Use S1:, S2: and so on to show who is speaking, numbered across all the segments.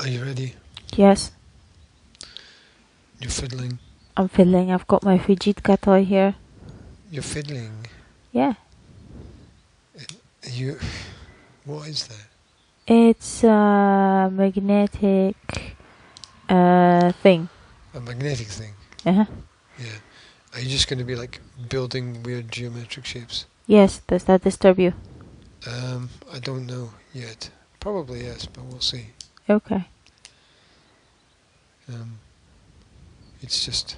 S1: Are you ready?
S2: Yes,
S1: You're fiddling.
S2: I'm fiddling. I've got my Vegeta toy here.
S1: You're fiddling.
S2: Yeah.
S1: You. What is that?
S2: It's a magnetic thing.
S1: A magnetic thing.
S2: Uh-huh.
S1: Yeah. Are you just going to be like building weird geometric shapes?
S2: Yes, does that disturb you?
S1: I don't know yet. Probably yes, but we'll see.
S2: Okay.
S1: It's just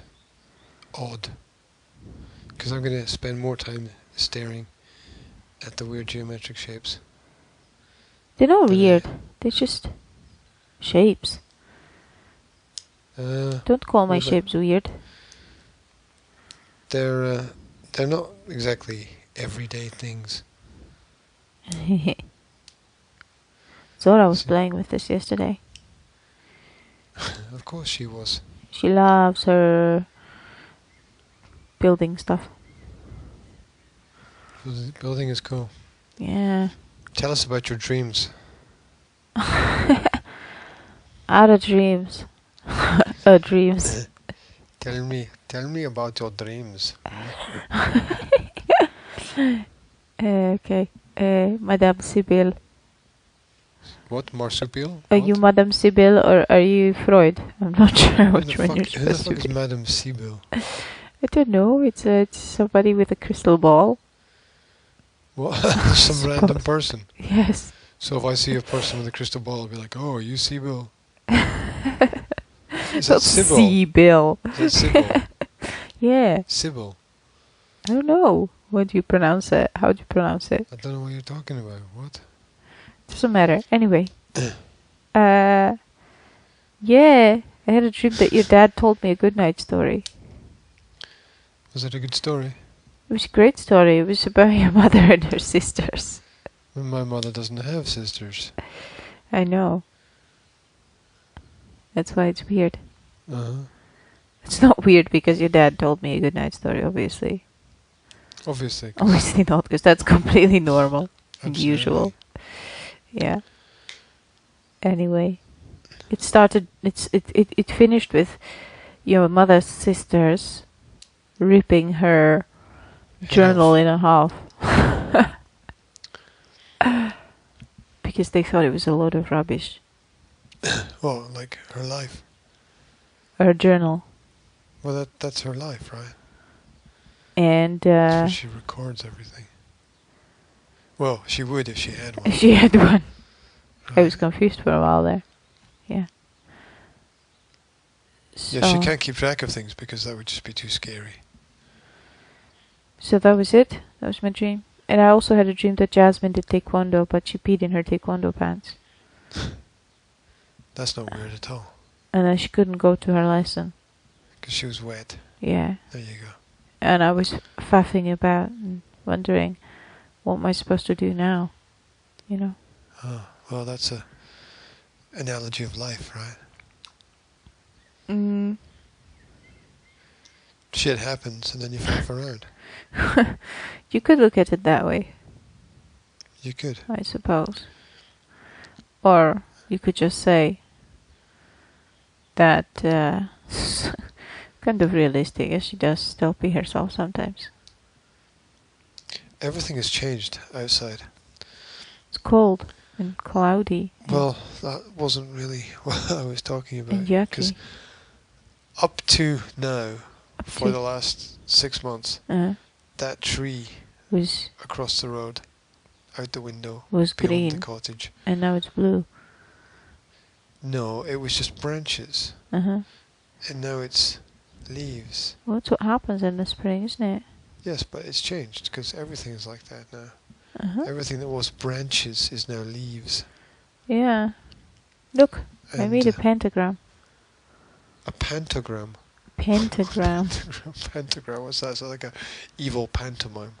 S1: odd. Because I'm going to spend more time staring at the weird geometric shapes.
S2: They're not weird. They're just shapes. Don't call my shapes weird.
S1: They're not exactly everyday things.
S2: Zora was playing with this yesterday.
S1: Of course she was.
S2: She loves her building stuff.
S1: Building is cool.
S2: Yeah.
S1: Tell us about your dreams.
S2: Out of dreams. Dreams.
S1: Tell me about your dreams.
S2: Okay. Madame Sibyl.
S1: What, marsupial?
S2: Are you Madame Sibyl or are you Freud? I'm not sure which one you're supposed to be.
S1: Who the fuck is Madame Sibyl?
S2: I don't know. It's somebody with a crystal ball.
S1: What? Some random person?
S2: Yes.
S1: So if I see a person with a crystal ball, I'll be like, oh, are you Sibyl? Is
S2: that
S1: Sibyl?
S2: Sibyl.
S1: Is that Sibyl?
S2: Yeah.
S1: Sibyl.
S2: I don't know. What do you pronounce it? How do you pronounce it?
S1: I don't know what you're talking about. What?
S2: Doesn't matter. Anyway. Yeah. I had a dream that your dad told me a good night story.
S1: Was it a good story?
S2: It was a great story. It was about your mother and her sisters.
S1: My mother doesn't have sisters.
S2: I know. That's why it's weird.
S1: Uh-huh.
S2: It's not weird because your dad told me a good night story, obviously.
S1: Obviously.
S2: Obviously not, because that's completely normal and
S1: Absolutely.
S2: usual. Yeah. Anyway, it started. It finished with your mother's sisters ripping her journal in half because they thought it was a load of rubbish.
S1: Well, like her life.
S2: Her journal.
S1: Well, that's her life, right?
S2: And
S1: that's where she records everything. Well, she would if she had one.
S2: If she had one.
S1: Right.
S2: I was confused for a while there. Yeah.
S1: Yeah, she can't keep track of things because that would just be too scary.
S2: So that was it. That was my dream. And I also had a dream that Jasmine did taekwondo, but she peed in her taekwondo pants.
S1: That's not weird at all.
S2: And then she couldn't go to her lesson.
S1: Because she was wet.
S2: Yeah.
S1: There you go.
S2: And I was faffing about and wondering, what am I supposed to do now? You know?
S1: Oh, well, that's a analogy of life, right? Shit happens and then you faff around.
S2: You could look at it that way.
S1: You could.
S2: I suppose. Or you could just say that kind of realistic, as she does still pee herself sometimes.
S1: Everything has changed outside.
S2: It's cold and cloudy.
S1: Well, that wasn't really what I was talking about.
S2: And yucky.
S1: Because up to now, for the last 6 months, that tree
S2: was
S1: across the road, out the window,
S2: was
S1: beyond
S2: green,
S1: the cottage.
S2: And now it's blue.
S1: No, it was just branches.
S2: And
S1: now it's leaves.
S2: Well, that's what happens in the spring, isn't it?
S1: Yes, but it's changed because everything is like that now. Everything that was branches is now leaves.
S2: Yeah. Look,
S1: And
S2: I made a pentagram.
S1: A pentagram?
S2: Pentagram.
S1: Pentagram, what's that? Is that like a evil pantomime?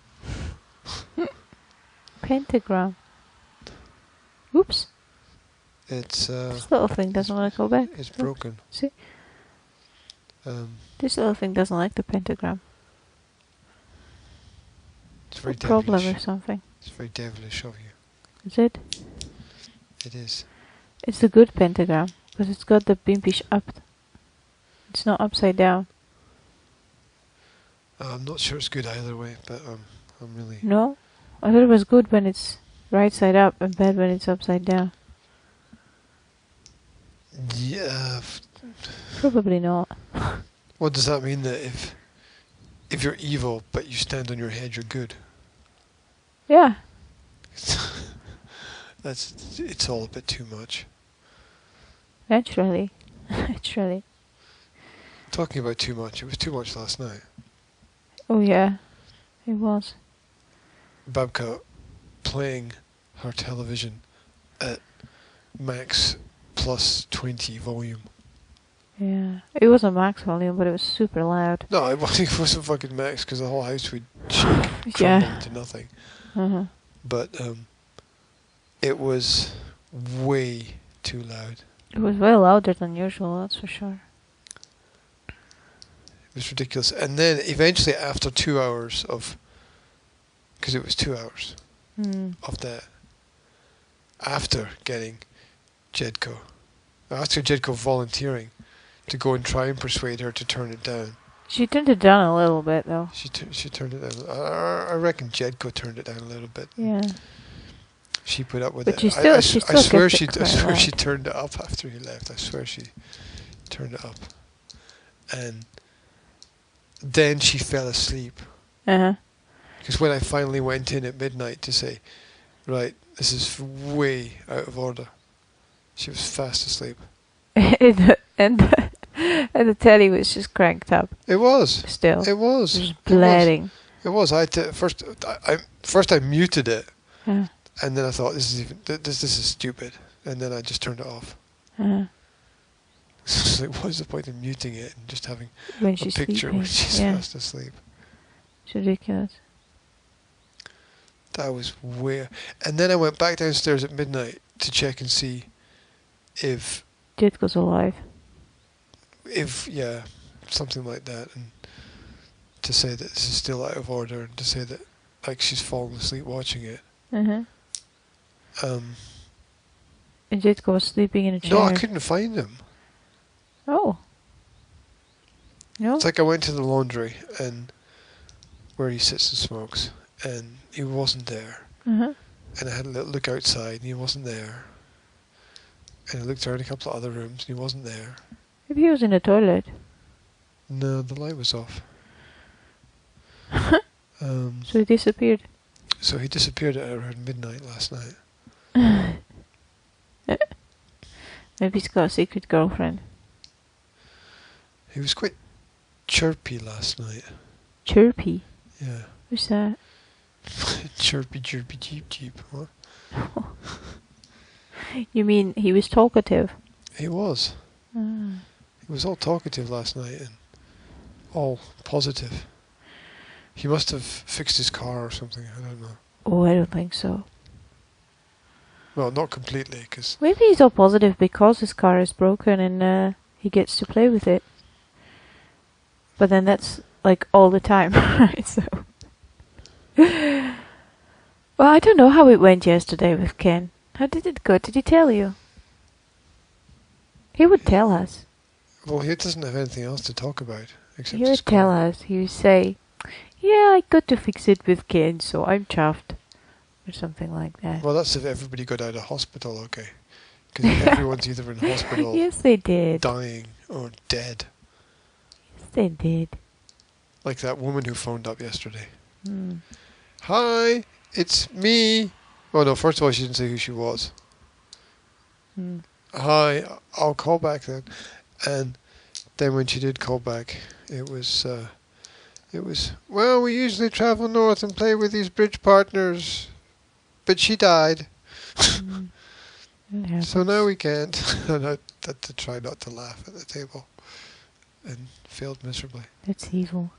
S2: Pentagram. Oops.
S1: It's
S2: this little thing doesn't want to go back.
S1: It's broken.
S2: See? This little thing doesn't like the pentagram.
S1: It's very
S2: devilish. Problem or something.
S1: It's very devilish of you.
S2: Is it?
S1: It is.
S2: It's a good pentagram. Because it's got the bimpish up. It's not upside down.
S1: I'm not sure it's good either way, but I'm really...
S2: No? I thought it was good when it's right side up and bad when it's upside down.
S1: Yeah.
S2: Probably not.
S1: What does that mean, that if you're evil but you stand on your head, you're good?
S2: Yeah.
S1: It's all a bit too much.
S2: Naturally. Naturally.
S1: Talking about too much, it was too much last night.
S2: Oh yeah, it was.
S1: Babka playing her television at max plus 20 volume.
S2: Yeah. It was a max volume, but it was super loud.
S1: No, it wasn't fucking max, because the whole house would shake and crumble
S2: Yeah.
S1: into nothing.
S2: Uh-huh.
S1: But it was way too loud.
S2: It was way louder than usual, that's for sure.
S1: It was ridiculous. And then eventually, after 2 hours of... Because it was 2 hours of that. After getting Jedko. After Jedko volunteering to go and try and persuade her to turn it down.
S2: She turned it down a little bit, though.
S1: She turned it down. I reckon Jedko turned it down a little bit.
S2: Yeah.
S1: She put up with
S2: But
S1: it.
S2: she still
S1: I swear
S2: kept it
S1: I swear
S2: quite
S1: she
S2: loud.
S1: turned it up after he left. I swear she turned it up. And then she fell asleep.
S2: Uh-huh.
S1: Because when I finally went in at midnight to say, right, this is way out of order, she was fast asleep.
S2: and the telly was just cranked up
S1: It was.
S2: still.
S1: It was.
S2: Just blaring.
S1: It was. I had to, first I muted it,
S2: Uh,
S1: and then I thought this is stupid, and then I just turned it off. So like, what's the point of muting it and just having
S2: when
S1: a
S2: she's
S1: picture
S2: sleeping.
S1: when she's
S2: Yeah.
S1: fast asleep?
S2: It's ridiculous.
S1: That was weird. And then I went back downstairs at midnight to check and see if
S2: Jitko's alive.
S1: yeah, something like that, and to say that this is still out of order, and to say that like she's fallen asleep watching it.
S2: Uh-huh.
S1: Um,
S2: And Jitko was sleeping in a chair.
S1: no, I couldn't find him.
S2: Oh. No?
S1: It's like I went to the laundry and where he sits and smokes, and he wasn't there.
S2: Uh-huh.
S1: And I had a little look outside, and he wasn't there. And I looked around a couple of other rooms, and he wasn't there.
S2: Maybe he was in the toilet.
S1: No, the light was off.
S2: So he disappeared.
S1: So he disappeared at around midnight last night.
S2: Maybe he's got a secret girlfriend.
S1: He was quite chirpy last night.
S2: Chirpy?
S1: Yeah.
S2: Who's that?
S1: Chirpy, chirpy, cheep, cheep. What?
S2: You mean he was talkative?
S1: He was.
S2: Ah.
S1: He was all talkative last night and all positive. He must have fixed his car or something, I don't know.
S2: Oh, I don't think so.
S1: Well, not completely, because...
S2: Maybe he's all positive because his car is broken and he gets to play with it. But then that's like all the time, right? So. Well, I don't know how it went yesterday with Ken. How did it go? Did he tell you? He would tell us.
S1: Well, he doesn't have anything else to talk about, except
S2: He
S1: his
S2: would tell
S1: car.
S2: us. He would say, yeah, I got to fix it with Ken, so I'm chuffed. Or something like that.
S1: Well, that's if everybody got out of hospital, okay. Because everyone's either in hospital,
S2: Yes, they did.
S1: dying, or dead.
S2: Yes, they did.
S1: Like that woman who phoned up yesterday.
S2: Hmm.
S1: Hi, it's me. Oh no, first of all, she didn't say who she was.
S2: Hmm.
S1: Hi, I'll call back then. And then when she did call back, it was, well, we usually travel north and play with these bridge partners. But she died. So now we can't. And I had to try not to laugh at the table. And failed miserably.
S2: That's evil.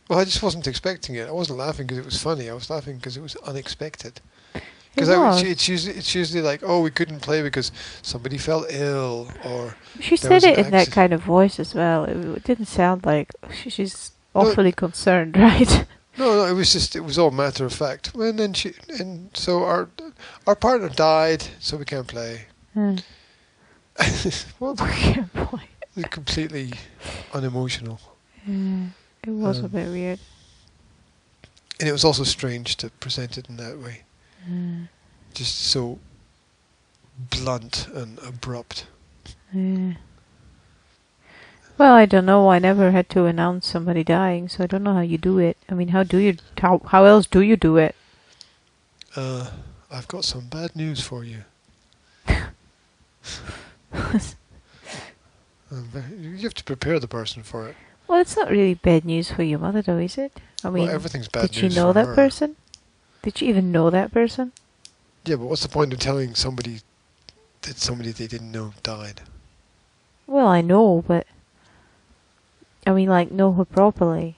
S1: Well, I just wasn't expecting it. I wasn't laughing because it was funny. I was laughing because it was unexpected.
S2: It
S1: Because
S2: was.
S1: it's usually like, oh, we couldn't play because somebody fell ill, or
S2: She
S1: there
S2: said
S1: was
S2: it
S1: an
S2: in that
S1: accident.
S2: kind of voice as well. It didn't sound like she's awfully concerned, right?
S1: No, it was all matter of fact. And then so our partner died, so we can't play.
S2: Hmm.
S1: What?
S2: Yeah, boy.
S1: They're completely unemotional.
S2: Yeah, it was a bit weird.
S1: And it was also strange to present it in that way. Just so blunt and abrupt.
S2: Yeah. Well, I don't know. I never had to announce somebody dying, so I don't know how you do it. I mean, how else do you do it?
S1: I've got some bad news for you. You have to prepare the person for it.
S2: Well, it's not really bad news for your mother, though, is it? I mean,
S1: Well, everything's bad
S2: did
S1: news
S2: she know
S1: for
S2: that
S1: her.
S2: person? Did she even know that person?
S1: Yeah, but what's the point of telling somebody that somebody they didn't know died?
S2: Well, I know, but I mean, like, know her properly.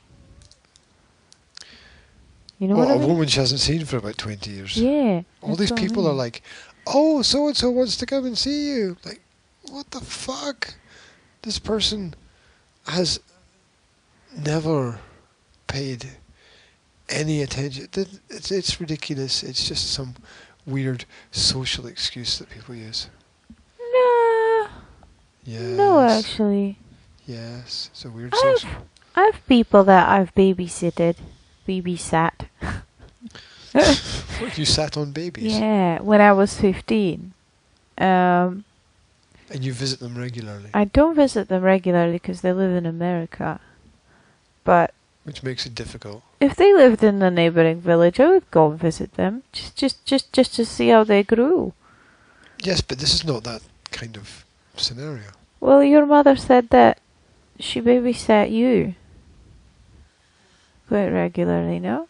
S2: You know
S1: Well,
S2: what I
S1: a
S2: mean?
S1: woman she hasn't seen for about 20 years.
S2: Yeah.
S1: All
S2: that's
S1: these
S2: what I
S1: people are
S2: mean.
S1: like, oh, so-and-so wants to come and see you. Like, what the fuck? This person has never paid any attention. It's ridiculous. It's just some weird social excuse that people use.
S2: No,
S1: Yes.
S2: no, actually.
S1: Yes, it's a weird social.
S2: I've people that I've babysat.
S1: You sat on babies.
S2: Yeah, when I was 15.
S1: And you visit them regularly.
S2: I don't visit them regularly because they live in America. But
S1: Which makes it difficult.
S2: if they lived in the neighboring village, I would go and visit them just to see how they grew.
S1: Yes, but this is not that kind of scenario.
S2: Well, your mother said that she babysat you quite regularly, no?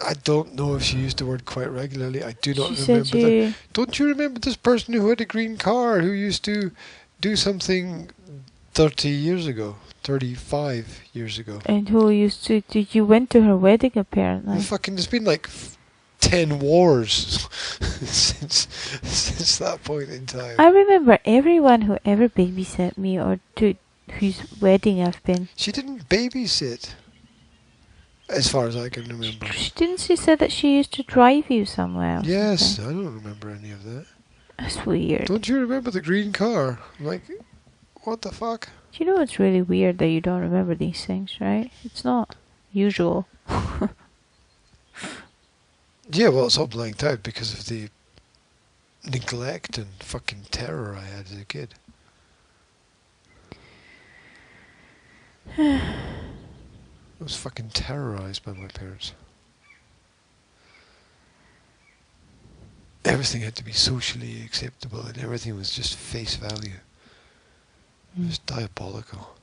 S1: I don't know if she used the word quite regularly. I do not
S2: She
S1: remember
S2: said
S1: that.
S2: you...
S1: Don't you remember this person who had a green car who used to do something 30 years ago, 35 years ago?
S2: And who used to... Did you went to her wedding, apparently?
S1: Fucking, there's been like 10 wars since that point in time.
S2: I remember everyone who ever babysat me or to whose wedding I've been.
S1: She didn't babysit, as far as I can remember.
S2: Didn't she say that she used to drive you somewhere? Or
S1: Yes,
S2: something?
S1: I don't remember any of that.
S2: That's weird.
S1: Don't you remember the green car? Like, what the fuck?
S2: Do you know what's really weird that you don't remember these things, right? It's not usual.
S1: Yeah, well, it's all blanked out because of the neglect and fucking terror I had as a kid. I was fucking terrorized by my parents. Everything had to be socially acceptable and everything was just face value. It was diabolical.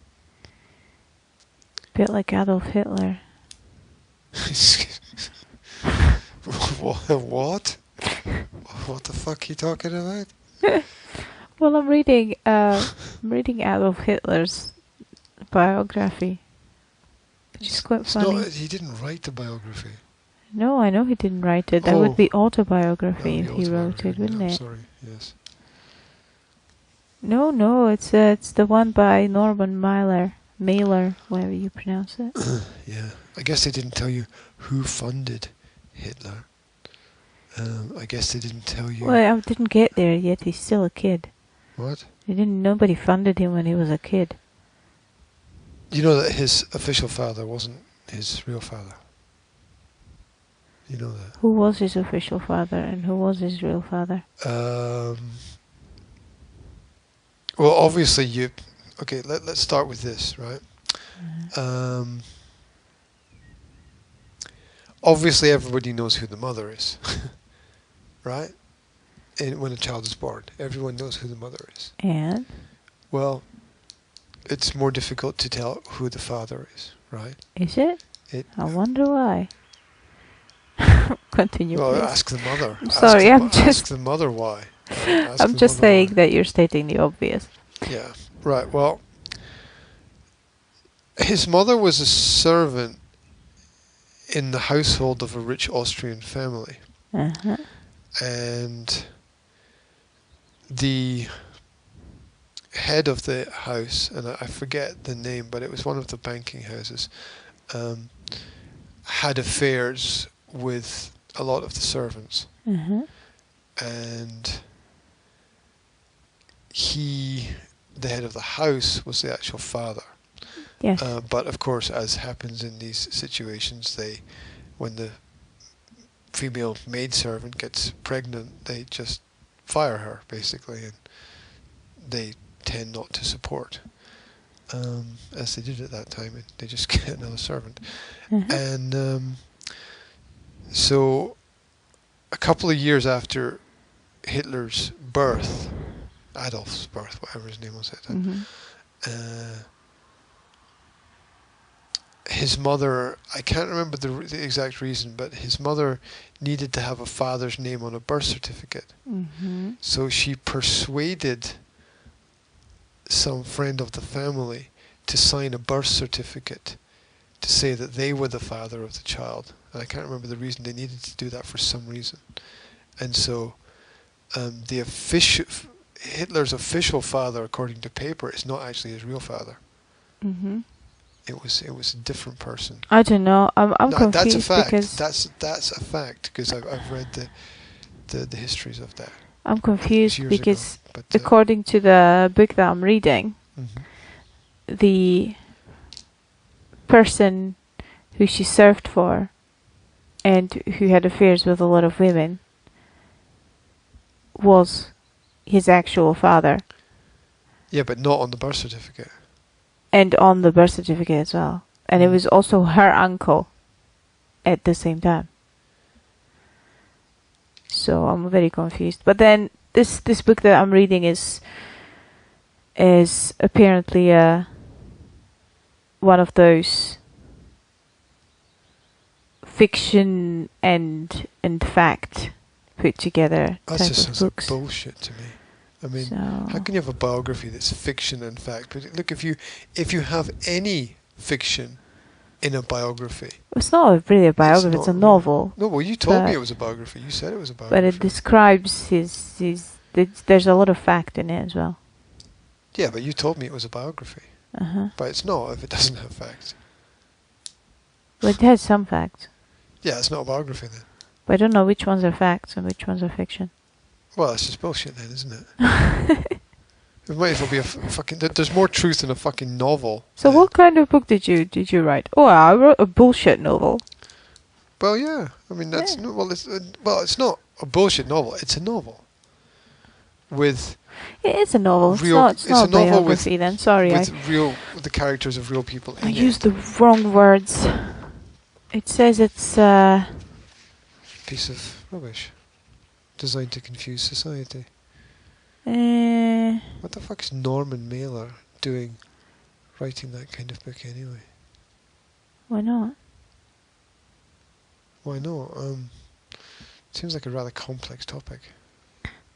S2: Bit like Adolf Hitler.
S1: What? What the fuck are you talking about?
S2: Well, I'm reading Adolf Hitler's biography, which is quite funny.
S1: No, he didn't write the biography.
S2: No, I know he didn't write it. That would be autobiography if he wrote it, wouldn't it?
S1: Sorry, yes.
S2: No, it's the one by Norman Mailer, whatever you pronounce it.
S1: Yeah, I guess they didn't tell you who funded Hitler. I guess they didn't tell you.
S2: Well, I didn't get there yet. He's still a kid.
S1: What?
S2: Nobody funded him when he was a kid.
S1: You know that his official father wasn't his real father. You know that.
S2: Who was his official father and who was his real father?
S1: Well, obviously you. Okay, let's start with this, right? Obviously, everybody knows who the mother is, right? And when a child is born, everyone knows who the mother is.
S2: And?
S1: Well, it's more difficult to tell who the father is, right?
S2: Is it? I wonder why. Continue,
S1: Well,
S2: please.
S1: ask the mother.
S2: I'm sorry,
S1: Ask the mother why.
S2: I'm just saying that you're stating the obvious.
S1: Yeah, right. Well, his mother was a servant in the household of a rich Austrian family.
S2: Uh-huh.
S1: And the head of the house, and I forget the name, but it was one of the banking houses, had affairs with a lot of the servants.
S2: Uh-huh.
S1: And the head of the house, was the actual father.
S2: Yes.
S1: But of course, as happens in these situations, when the female maidservant gets pregnant, they just fire her, basically, and they tend not to support, as they did at that time, and they just get another servant. And so a couple of years after Hitler's birth, Adolf's birth, whatever his name was at that time, his mother, I can't remember the exact reason, but his mother needed to have a father's name on a birth certificate. So she persuaded some friend of the family to sign a birth certificate to say that they were the father of the child. And I can't remember the reason. They needed to do that for some reason. And so Hitler's official father, according to paper, is not actually his real father. It was a different person.
S2: I don't know. I'm confused.
S1: That's a fact.
S2: Because
S1: That's a fact, because I've read the histories of that.
S2: I'm confused
S1: Years
S2: because
S1: ago, but,
S2: according to the book that I'm reading, the person who she served for and who had affairs with a lot of women was his actual father.
S1: Yeah, but not on the birth certificate.
S2: And on the birth certificate as well. And it was also her uncle at the same time. So I'm very confused. But then this book that I'm reading is apparently one of those fiction and fact put together
S1: That
S2: type
S1: just
S2: of
S1: sounds
S2: books.
S1: like bullshit to me. I mean,
S2: So
S1: how can you have a biography that's fiction and fact? But look, if you have any fiction in a biography,
S2: it's not really a biography; it's a
S1: not-
S2: novel.
S1: no, well, you told me
S2: But-
S1: it was a biography. You said it was a biography.
S2: But it describes his. There's a lot of fact in it as well.
S1: Yeah, but you told me it was a biography. But it's not if it doesn't have facts.
S2: But it has some facts.
S1: Yeah, it's not a biography then.
S2: But I don't know which ones are facts and which ones are fiction.
S1: Well, it's just bullshit then, isn't it? It might as well be a fucking... There's more truth in a fucking novel.
S2: So what kind of book did you write? Oh, I wrote a bullshit novel.
S1: Well, yeah. I mean, that's...
S2: Yeah.
S1: No, well, it's not a bullshit novel. It's a novel. With...
S2: It is a novel. It's
S1: Real-
S2: not
S1: it's
S2: a
S1: a novel
S2: biography then. Sorry,
S1: with the characters of real people in
S2: I
S1: it.
S2: used the wrong words. It says it's
S1: Piece of rubbish. Designed to confuse society. What the fuck is Norman Mailer doing writing that kind of book anyway?
S2: why not?
S1: Why not? Seems like a rather complex topic.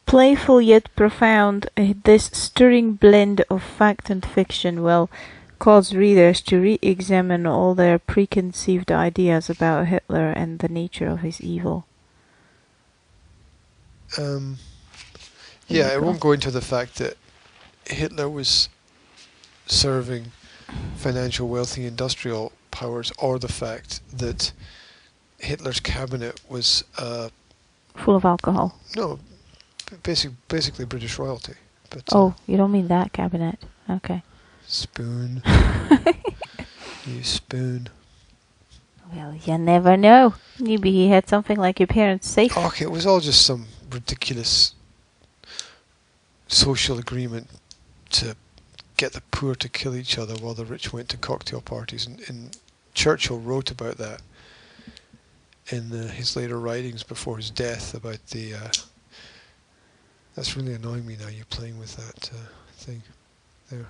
S2: Playful yet profound, this stirring blend of fact and fiction will cause readers to re-examine all their preconceived ideas about Hitler and the nature of his evil.
S1: Yeah, I won't go into the fact that Hitler was serving financial, wealthy, industrial powers, or the fact that Hitler's cabinet was
S2: Full of alcohol.
S1: no, basically British royalty. But
S2: Oh, you don't mean that cabinet. Okay.
S1: spoon, you spoon.
S2: Well, you never know. Maybe he had something like your parents' safe.
S1: Okay, it was all just some ridiculous social agreement to get the poor to kill each other while the rich went to cocktail parties, and Churchill wrote about that in his later writings before his death about the... that's really annoying me now, you playing with that thing there.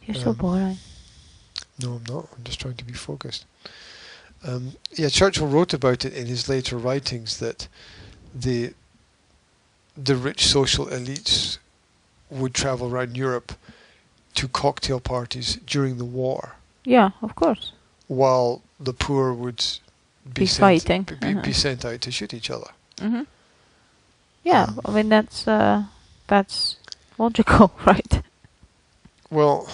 S2: You're so boring.
S1: No, I'm not. I'm just trying to be focused. Yeah, Churchill wrote about it in his later writings that the rich social elites would travel around Europe to cocktail parties during the war,
S2: Yeah, of course.
S1: while the poor would
S2: Be fighting.
S1: be sent out to shoot each other.
S2: Yeah, I mean that's logical, right?
S1: Well,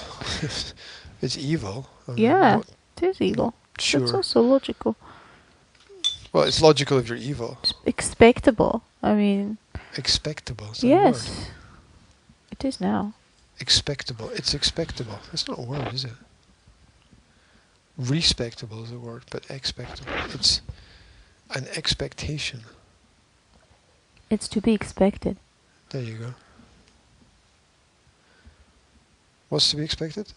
S1: it's evil. I mean,
S2: Yeah,
S1: not
S2: it is evil.
S1: sure.
S2: It's also logical.
S1: Well, it's logical if you're evil.
S2: It's expectable. I mean,
S1: Expectable. Is that a
S2: yes.
S1: word?
S2: It is now.
S1: Expectable. It's expectable. That's not a word, is it? Respectable is a word, but expectable. It's an expectation.
S2: It's to be expected.
S1: There you go. What's to be expected?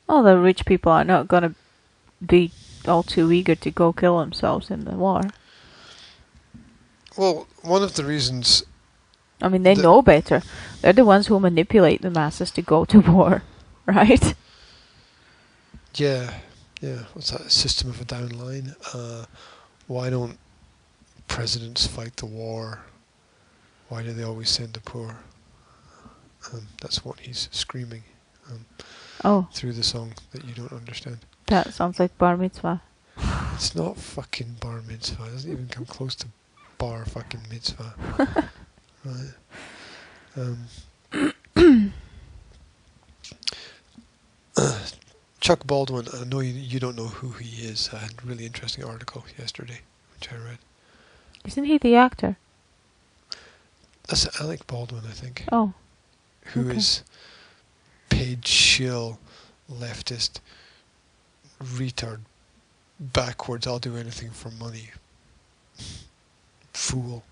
S2: Oh, the rich people are not gonna be all too eager to go kill themselves in the war.
S1: Well, one of the reasons...
S2: I mean, they know better. They're the ones who manipulate the masses to go to war, right?
S1: Yeah. What's that? System of a down line. Why don't presidents fight the war? Why do they always send the poor? That's what he's screaming through the song that you don't understand.
S2: That sounds like bar mitzvah.
S1: It's not fucking bar mitzvah. It doesn't even come close to bar fucking mitzvah. Right. Chuck Baldwin, I know you don't know who he is. I had a really interesting article yesterday, which I read.
S2: Isn't he the actor?
S1: That's Alec Baldwin, I think.
S2: Oh.
S1: Who is paid shill, leftist, retard, backwards, I'll do anything for money. Fool.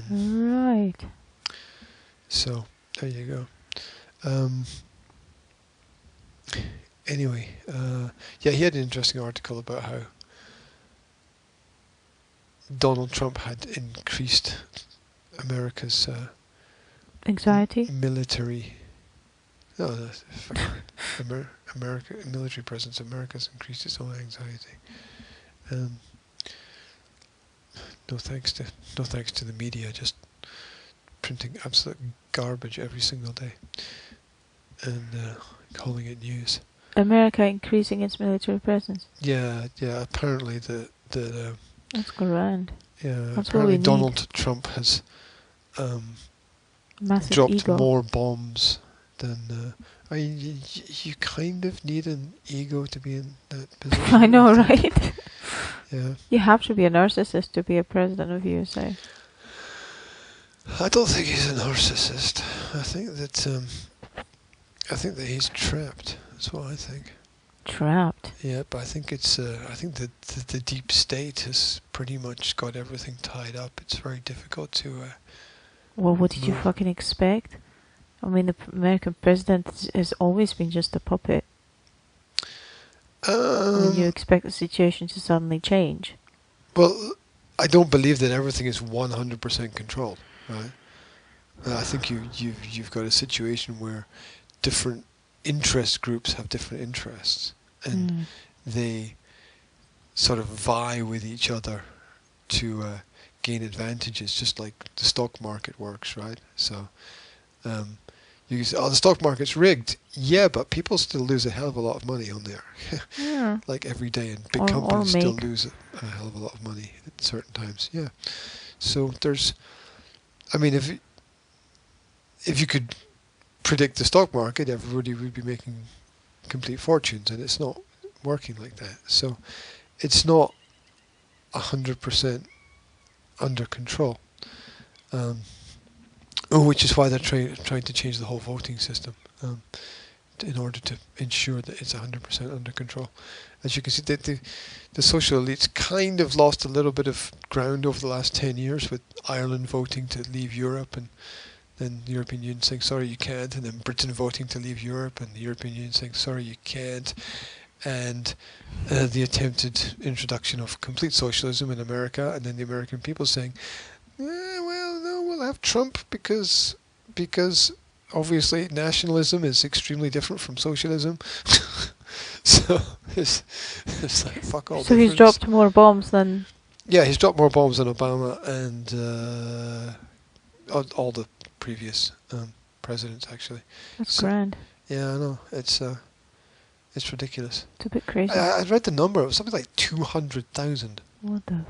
S2: Right.
S1: So, there you go. Anyway, he had an interesting article about how Donald Trump had increased America's
S2: anxiety?
S1: Military... No, America military presence. America's increased its own anxiety. No thanks to the media, just printing absolute garbage every single day and calling it news.
S2: America increasing its military presence.
S1: Yeah. Apparently the
S2: that's grand.
S1: Yeah,
S2: that's
S1: apparently
S2: what we
S1: Donald
S2: need.
S1: Trump has
S2: Massive
S1: dropped
S2: ego.
S1: more bombs than. You kind of need an ego to be in that position.
S2: I know, right?
S1: Yeah.
S2: You have to be a narcissist to be a president of USA.
S1: I don't think he's a narcissist. I think that he's trapped. That's what I think.
S2: Trapped?
S1: Yeah, but I think it's. I think that the deep state has pretty much got everything tied up. It's very difficult to.
S2: Well, what did you fucking expect? I mean, the American president has always been just a puppet. And you expect the situation to suddenly change.
S1: Well, I don't believe that everything is 100% controlled, right? I think you've got a situation where different interest groups have different interests, and they sort of vie with each other to gain advantages, just like the stock market works, right? So you can say, the stock market's rigged. Yeah, but people still lose a hell of a lot of money on there.
S2: Yeah.
S1: Like every day, and big companies still lose a hell of a lot of money at certain times. Yeah. So there's, I mean, if you could predict the stock market, everybody would be making complete fortunes, and it's not working like that. So it's not 100% under control, which is why they're trying to change the whole voting system in order to ensure that it's 100% under control. As you can see, the social elites kind of lost a little bit of ground over the last 10 years, with Ireland voting to leave Europe, and then the European Union saying, sorry, you can't, and then Britain voting to leave Europe, and the European Union saying, sorry, you can't, and the attempted introduction of complete socialism in America, and then the American people saying, well, no, we'll have Trump because obviously nationalism is extremely different from socialism. So it's like, fuck all.
S2: So he's dropped more bombs than...
S1: Yeah, he's dropped more bombs than Obama and all the previous presidents, actually.
S2: That's grand.
S1: Yeah, I know. It's ridiculous.
S2: It's a bit crazy.
S1: I read the number. It was something like 200,000.
S2: What the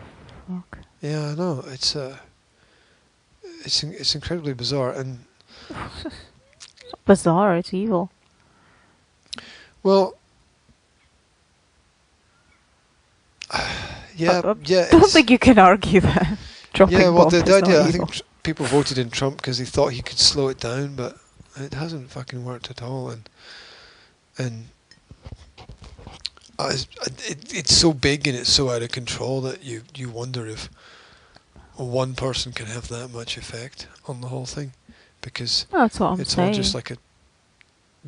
S2: fuck?
S1: Yeah, I know. It's incredibly bizarre, and
S2: It's not bizarre, it's evil.
S1: well, yeah.
S2: I don't think you can argue that. Dropping
S1: Yeah, well,
S2: bombs
S1: the
S2: is
S1: idea,
S2: not
S1: I
S2: evil.
S1: think people voted in Trump because they thought he could slow it down, but it hasn't fucking worked at all. And it's so big and it's so out of control that you wonder if one person can have that much effect on the whole thing, because
S2: That's what I'm
S1: it's
S2: saying.
S1: all just like a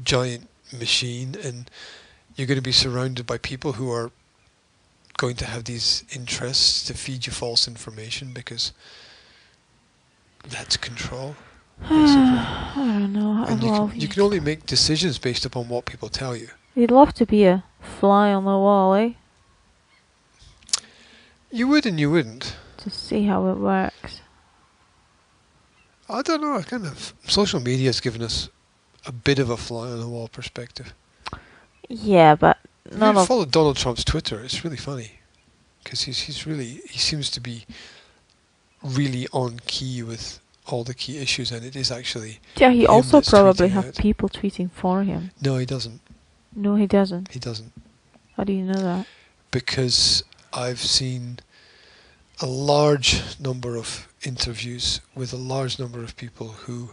S1: giant machine, and you're going to be surrounded by people who are going to have these interests to feed you false information, because that's control, basically.
S2: I don't know.
S1: And you can only make decisions based upon what people tell you.
S2: You'd love to be a fly on the wall, eh?
S1: You would and you wouldn't.
S2: To see how it works.
S1: I don't know. Social media has given us a bit of a fly on the wall perspective.
S2: Yeah, but
S1: If you follow Donald Trump's Twitter, it's really funny, because he seems to be really on key with all the key issues, and it is actually.
S2: Yeah, he
S1: him
S2: also
S1: that's
S2: probably
S1: tweeting
S2: have
S1: out.
S2: people tweeting for him.
S1: No, he doesn't.
S2: No, he doesn't.
S1: He doesn't.
S2: How do you know that?
S1: Because I've seen a large number of interviews with a large number of people who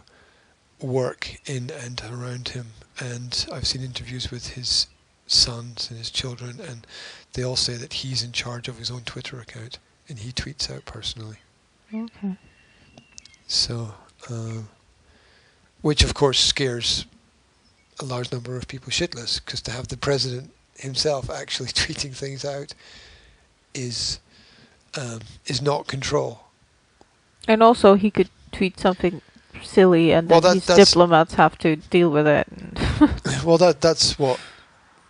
S1: work in and around him, and I've seen interviews with his sons and his children, and they all say that he's in charge of his own Twitter account and he tweets out personally.
S2: Okay.
S1: So, which of course scares a large number of people shitless, because to have the president himself actually tweeting things out is not control.
S2: And also, he could tweet something silly, and then his diplomats have to deal with it.
S1: Well, that's what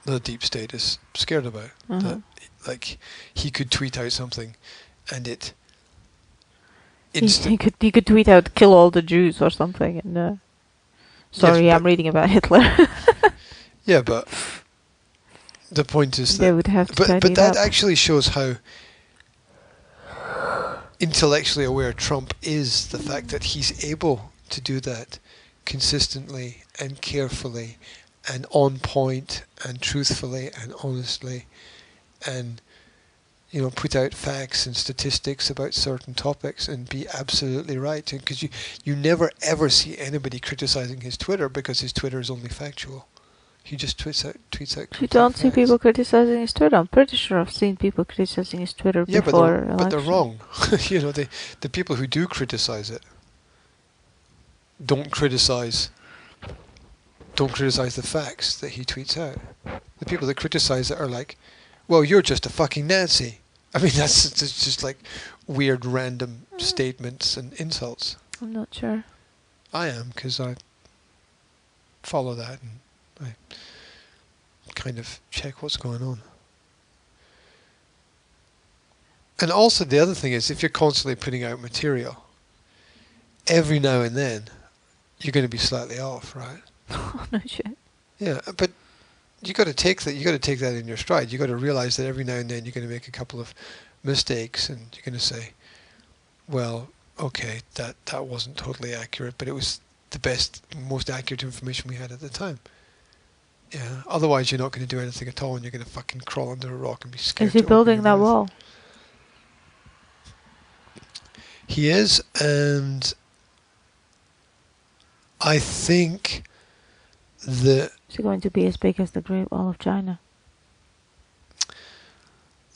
S1: the deep state is scared about.
S2: Uh-huh.
S1: That, like, he could tweet out something, and
S2: he could tweet out "kill all the Jews" or something, and sorry,
S1: yes,
S2: I'm reading about Hitler.
S1: Yeah, but the point is that
S2: they would have to
S1: but that
S2: up.
S1: actually shows how intellectually aware Trump is, the fact that he's able to do that consistently and carefully and on point and truthfully and honestly, and put out facts and statistics about certain topics and be absolutely right. Because you never ever see anybody criticizing his Twitter, because his Twitter is only factual. He just tweets out.
S2: You don't see people criticizing his Twitter. I'm pretty sure I've seen people criticizing his Twitter before election.
S1: But they're wrong. The people who do criticize it don't criticize the facts that he tweets out. The people that criticize it are like, well, you're just a fucking Nazi. I mean, that's just like weird random statements and insults.
S2: I'm not sure.
S1: I am, because I follow that and I kind of check what's going on. And also the other thing is, if you're constantly putting out material, every now and then you're going to be slightly off, right?
S2: Oh, no shit.
S1: Yeah, but you got to take that. You got to take that in your stride. You got to realize that every now and then you're going to make a couple of mistakes, and you're going to say, "Well, okay, that wasn't totally accurate, but it was the best, most accurate information we had at the time." Yeah. Otherwise, you're not going to do anything at all, and you're going to fucking crawl under a rock and be scared.
S2: Is he building that wall?
S1: He is, and I think that.
S2: Is it going to be as big as the Great Wall of China?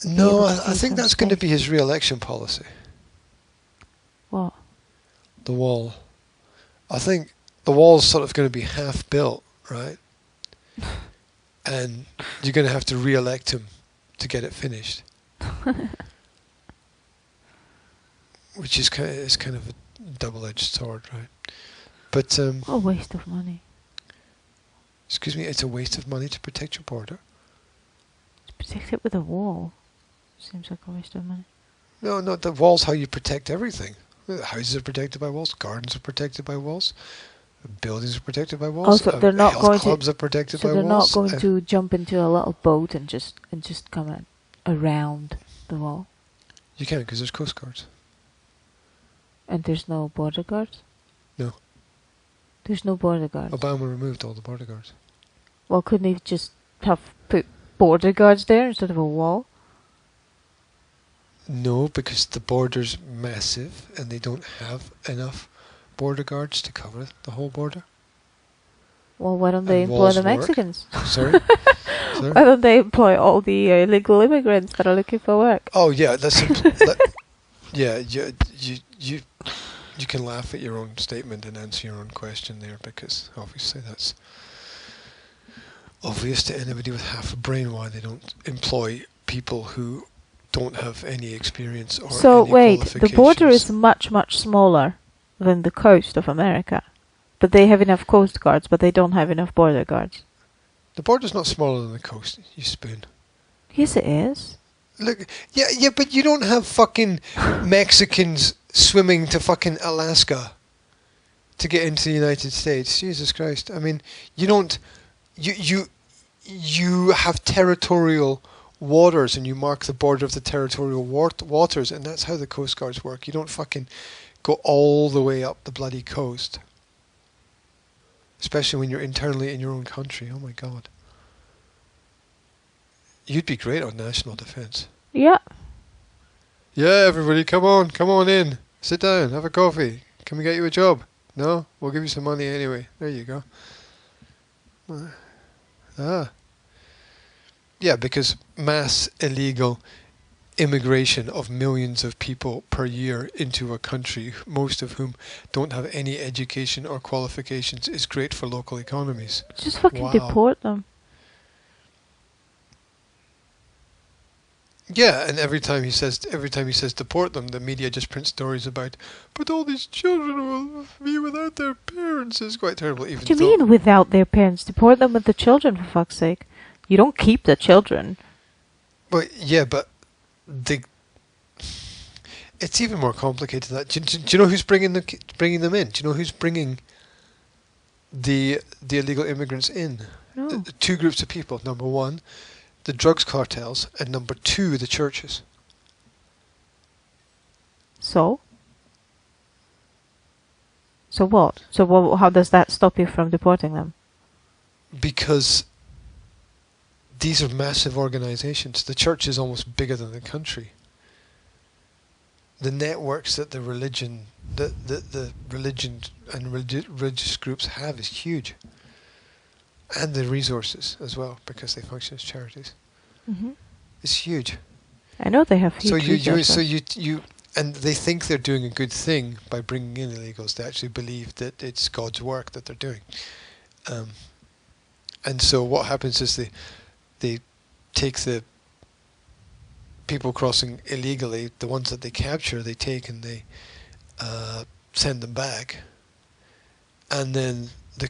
S1: No, I think that's going to be his re-election policy.
S2: What?
S1: The wall. I think the wall's sort of going to be half built, right? And you're going to have to re-elect him to get it finished. Which is kind of a double-edged sword, right? But
S2: what a waste of money.
S1: Excuse me, it's a waste of money to protect your border.
S2: To protect it with a wall seems like a waste of money.
S1: No, the wall's how you protect everything. Houses are protected by walls. Gardens are protected by walls. Buildings are protected by walls.
S2: Also, they're not going
S1: clubs are protected by
S2: So they're
S1: walls.
S2: not going to jump into a little boat and just come around the wall.
S1: You can, because there's coast guards.
S2: And there's no border guards?
S1: No.
S2: There's no border guards.
S1: Obama removed all the border guards.
S2: Well, couldn't he just have put border guards there instead of a wall?
S1: No, because the border's massive and they don't have enough border guards to cover the whole border.
S2: Well, why don't they
S1: And
S2: employ
S1: walls
S2: the
S1: work.
S2: Mexicans?
S1: Sorry?
S2: Why don't they employ all the illegal immigrants that are looking for work?
S1: Oh yeah, yeah. You can laugh at your own statement and answer your own question there, because obviously that's obvious to anybody with half a brain why they don't employ people who don't have any experience or
S2: So
S1: any
S2: wait, the
S1: qualifications.
S2: border is much, much smaller than the coast of America. But they have enough coast guards, but they don't have enough border guards.
S1: The border's not smaller than the coast, you spoon.
S2: Yes, it is.
S1: Look, yeah, but you don't have fucking Mexicans swimming to fucking Alaska to get into the United States. Jesus Christ. I mean, you don't... You have territorial waters and you mark the border of the territorial waters, and that's how the coast guards work. You don't fucking go all the way up the bloody coast. Especially when you're internally in your own country. Oh my god. You'd be great on national defence.
S2: Yeah.
S1: Yeah, everybody, come on in. Sit down, have a coffee. Can we get you a job? No? We'll give you some money anyway. There you go. Yeah, because mass illegal immigration of millions of people per year into a country, most of whom don't have any education or qualifications, is great for local economies.
S2: Just fucking deport them.
S1: Yeah, and every time he says deport them, the media just print stories about, but all these children will be without their parents. Is quite terrible. Even
S2: What do you mean without their parents? Deport them with the children, for fuck's sake. You don't keep the children.
S1: But yeah, but it's even more complicated than that. Do you know who's bringing them in? Do you know who's bringing the illegal immigrants in?
S2: No.
S1: Two groups of people. Number one, the drugs cartels, and number two, the churches.
S2: So? So what? So how does that stop you from deporting them?
S1: Because these are massive organizations. The church is almost bigger than the country. The networks that the religion and religious groups have is huge. And the resources as well, because they function as charities.
S2: Mm-hmm.
S1: It's huge.
S2: I know they have huge resources.
S1: So you and they think they're doing a good thing by bringing in illegals. They actually believe that it's God's work that they're doing. And so what happens is they take the people crossing illegally, the ones that they capture, they take and they send them back. And then the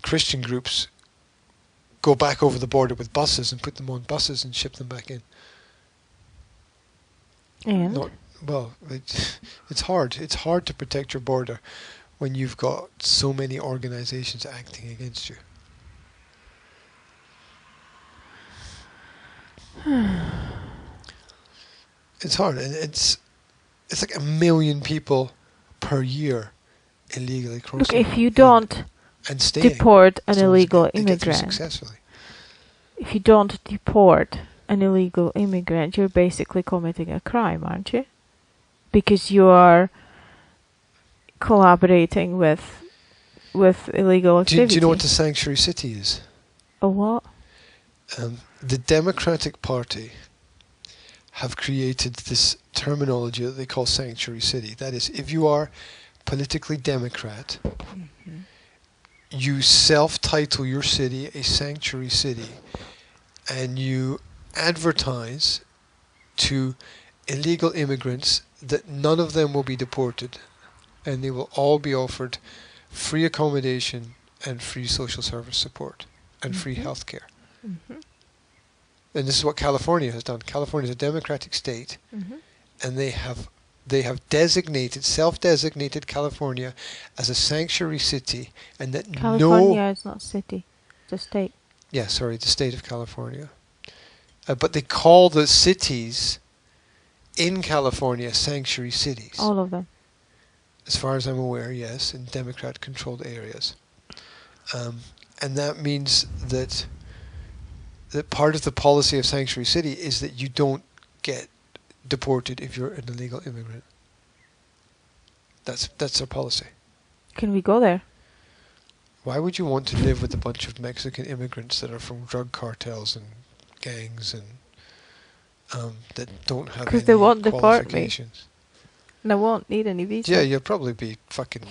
S1: Christian groups go back over the border with buses and put them on buses and ship them back in.
S2: And?
S1: It's hard. It's hard to protect your border when you've got so many organizations acting against you. It's hard, and it's like 1 million people per year illegally crossing.
S2: Look, if you don't deport an illegal immigrant,
S1: successfully.
S2: if you don't deport an illegal immigrant, you're basically committing a crime, aren't you? Because you are collaborating with illegal activity.
S1: Do you know what a sanctuary city is?
S2: A what?
S1: The Democratic Party have created this terminology that they call sanctuary city. That is, if you are politically Democrat, you self-title your city a sanctuary city, and you advertise to illegal immigrants that none of them will be deported, and they will all be offered free accommodation and free social service support and free health care. And this is what California has done. California is a democratic state, and they have self-designated California as a sanctuary city, and that
S2: California is not city, it's a state.
S1: Yeah, sorry, the state of California. But they call the cities in California sanctuary cities.
S2: All of them.
S1: As far as I'm aware, yes, in Democrat-controlled areas. And that means that part of the policy of sanctuary city is that you don't get deported if you're an illegal immigrant. That's their policy.
S2: Can we go there?
S1: Why would you want to live with a bunch of Mexican immigrants that are from drug cartels and gangs and that don't have any
S2: Because they won't deport me.
S1: qualifications?
S2: And I won't need any visa.
S1: Yeah, you'll probably be fucking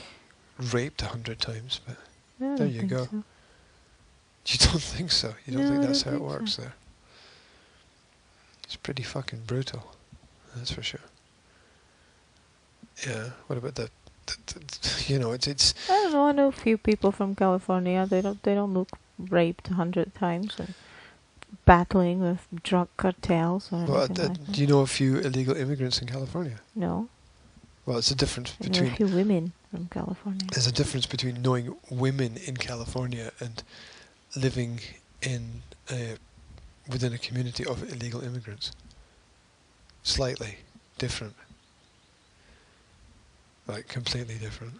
S1: raped 100 times, but
S2: I
S1: there
S2: don't
S1: you
S2: think
S1: go.
S2: so.
S1: You don't think so? You don't
S2: No,
S1: think
S2: I
S1: that's
S2: don't
S1: how it
S2: think so.
S1: works there? It's pretty fucking brutal, that's for sure. Yeah, what about the you know, it's
S2: I don't know. I know a few people from California. They don't look raped 100 times and battling with drug cartels or
S1: well,
S2: anything like that.
S1: do you know a few illegal immigrants in California?
S2: No,
S1: Well, it's a difference
S2: I know a
S1: between
S2: few women from California.
S1: there's a difference between knowing women in California and living in within a community of illegal immigrants. Slightly different. Like completely different.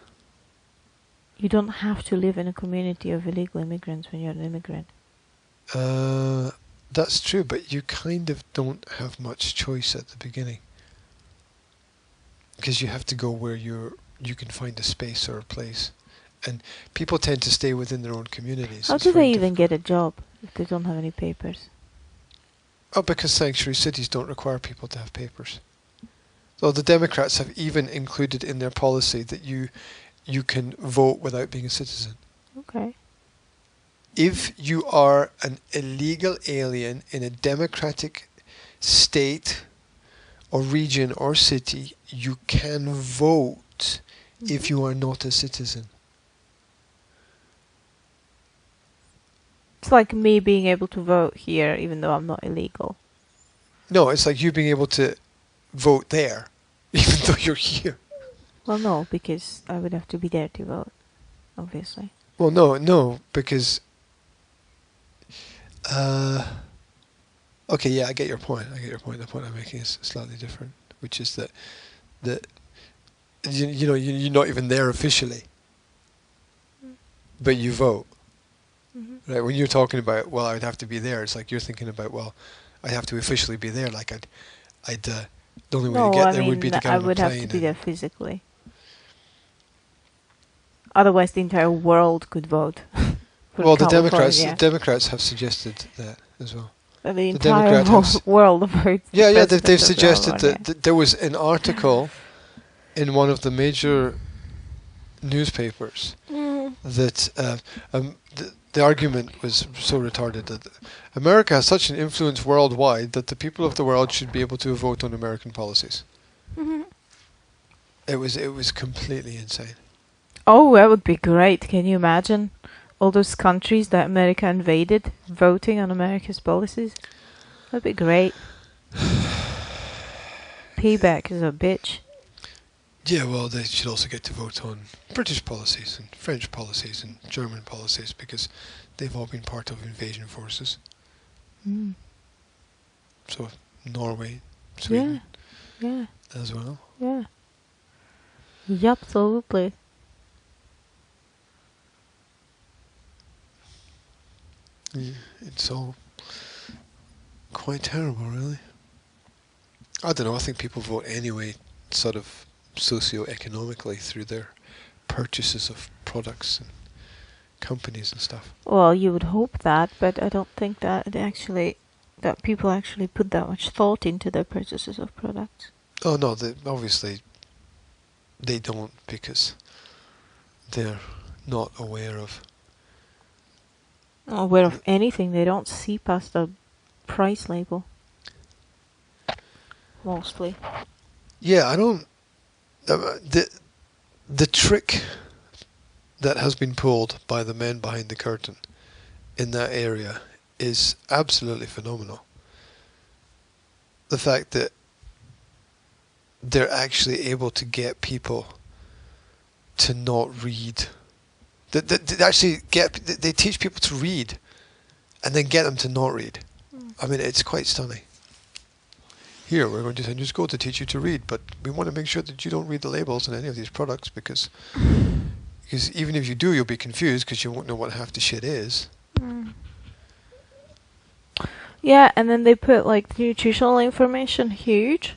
S2: You don't have to live in a community of illegal immigrants when you're an immigrant.
S1: That's true, but you kind of don't have much choice at the beginning. Because you have to go where you can find a space or a place. And people tend to stay within their own communities.
S2: How
S1: It's
S2: do
S1: very
S2: they even get a job if they don't have any papers?
S1: Oh, because sanctuary cities don't require people to have papers. So the Democrats have even included in their policy that you can vote without being a citizen.
S2: Okay.
S1: If you are an illegal alien in a democratic state or region or city, you can vote if you are not a citizen.
S2: It's like me being able to vote here even though I'm not illegal.
S1: No, it's like you being able to vote there, even though you're here.
S2: Well, no, because I would have to be there to vote, obviously.
S1: Well, no, because... okay, yeah, I get your point. The point I'm making is slightly different, which is that you know, you're not even there officially, but you vote.
S2: Mm-hmm.
S1: Right? When you're talking about, well, I'd have to be there, it's like you're thinking about, well, I'd have to officially be there. Like the only way to get there would be to get
S2: I
S1: on a
S2: would
S1: plane.
S2: have to be there physically. Otherwise, the entire world could vote.
S1: Well, the
S2: California.
S1: Democrats have suggested that as well.
S2: The entire world votes.
S1: Yeah, they've suggested that there was an article in one of the major newspapers that the argument was so retarded that America has such an influence worldwide that the people of the world should be able to vote on American policies.
S2: Mm-hmm.
S1: It was completely insane.
S2: Oh, that would be great. Can you imagine all those countries that America invaded voting on America's policies? That'd be great. Payback is a bitch.
S1: Yeah, well, they should also get to vote on British policies and French policies and German policies because they've all been part of invasion forces.
S2: Mm.
S1: So Norway, Sweden,
S2: Yeah.
S1: as well.
S2: Yeah. Yup, absolutely.
S1: Yeah, it's all quite terrible, really. I don't know. I think people vote anyway, sort of socio-economically through their purchases of products and companies and stuff.
S2: Well, you would hope that, but I don't think that people actually put that much thought into their purchases of products.
S1: Oh no, obviously they don't, because they're not aware of
S2: anything. They don't see past the price label. Mostly.
S1: Yeah, I don't. The trick that has been pulled by the men behind the curtain in that area is absolutely phenomenal. The fact that they're actually able to get people to not read. They teach people to read and then get them to not read. I mean, it's quite stunning. Here, we're going to send you to school to teach you to read, but we want to make sure that you don't read the labels on any of these products because even if you do, you'll be confused because you won't know what half the shit is.
S2: Mm. Yeah, and then they put like nutritional information huge.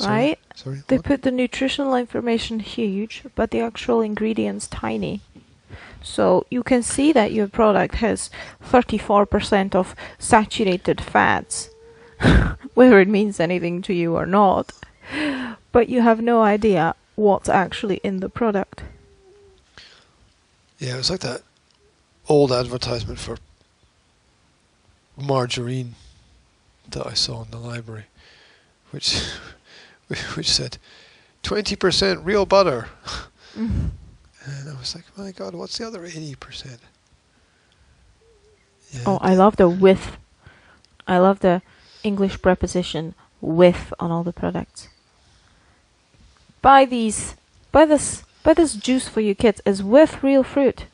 S2: right?
S1: Sorry.
S2: They
S1: What?
S2: put the nutritional information huge, but the actual ingredients tiny. So you can see that your product has 34% of saturated fats, whether it means anything to you or not. But you have no idea what's actually in the product.
S1: Yeah, it was like that old advertisement for margarine that I saw in the library, which said 20% real butter.
S2: Mm.
S1: And I was like, my God, what's the other 80%? Yeah,
S2: Oh, I love the with. I love the English preposition with on all the products. Buy this juice for your kids is with real fruit.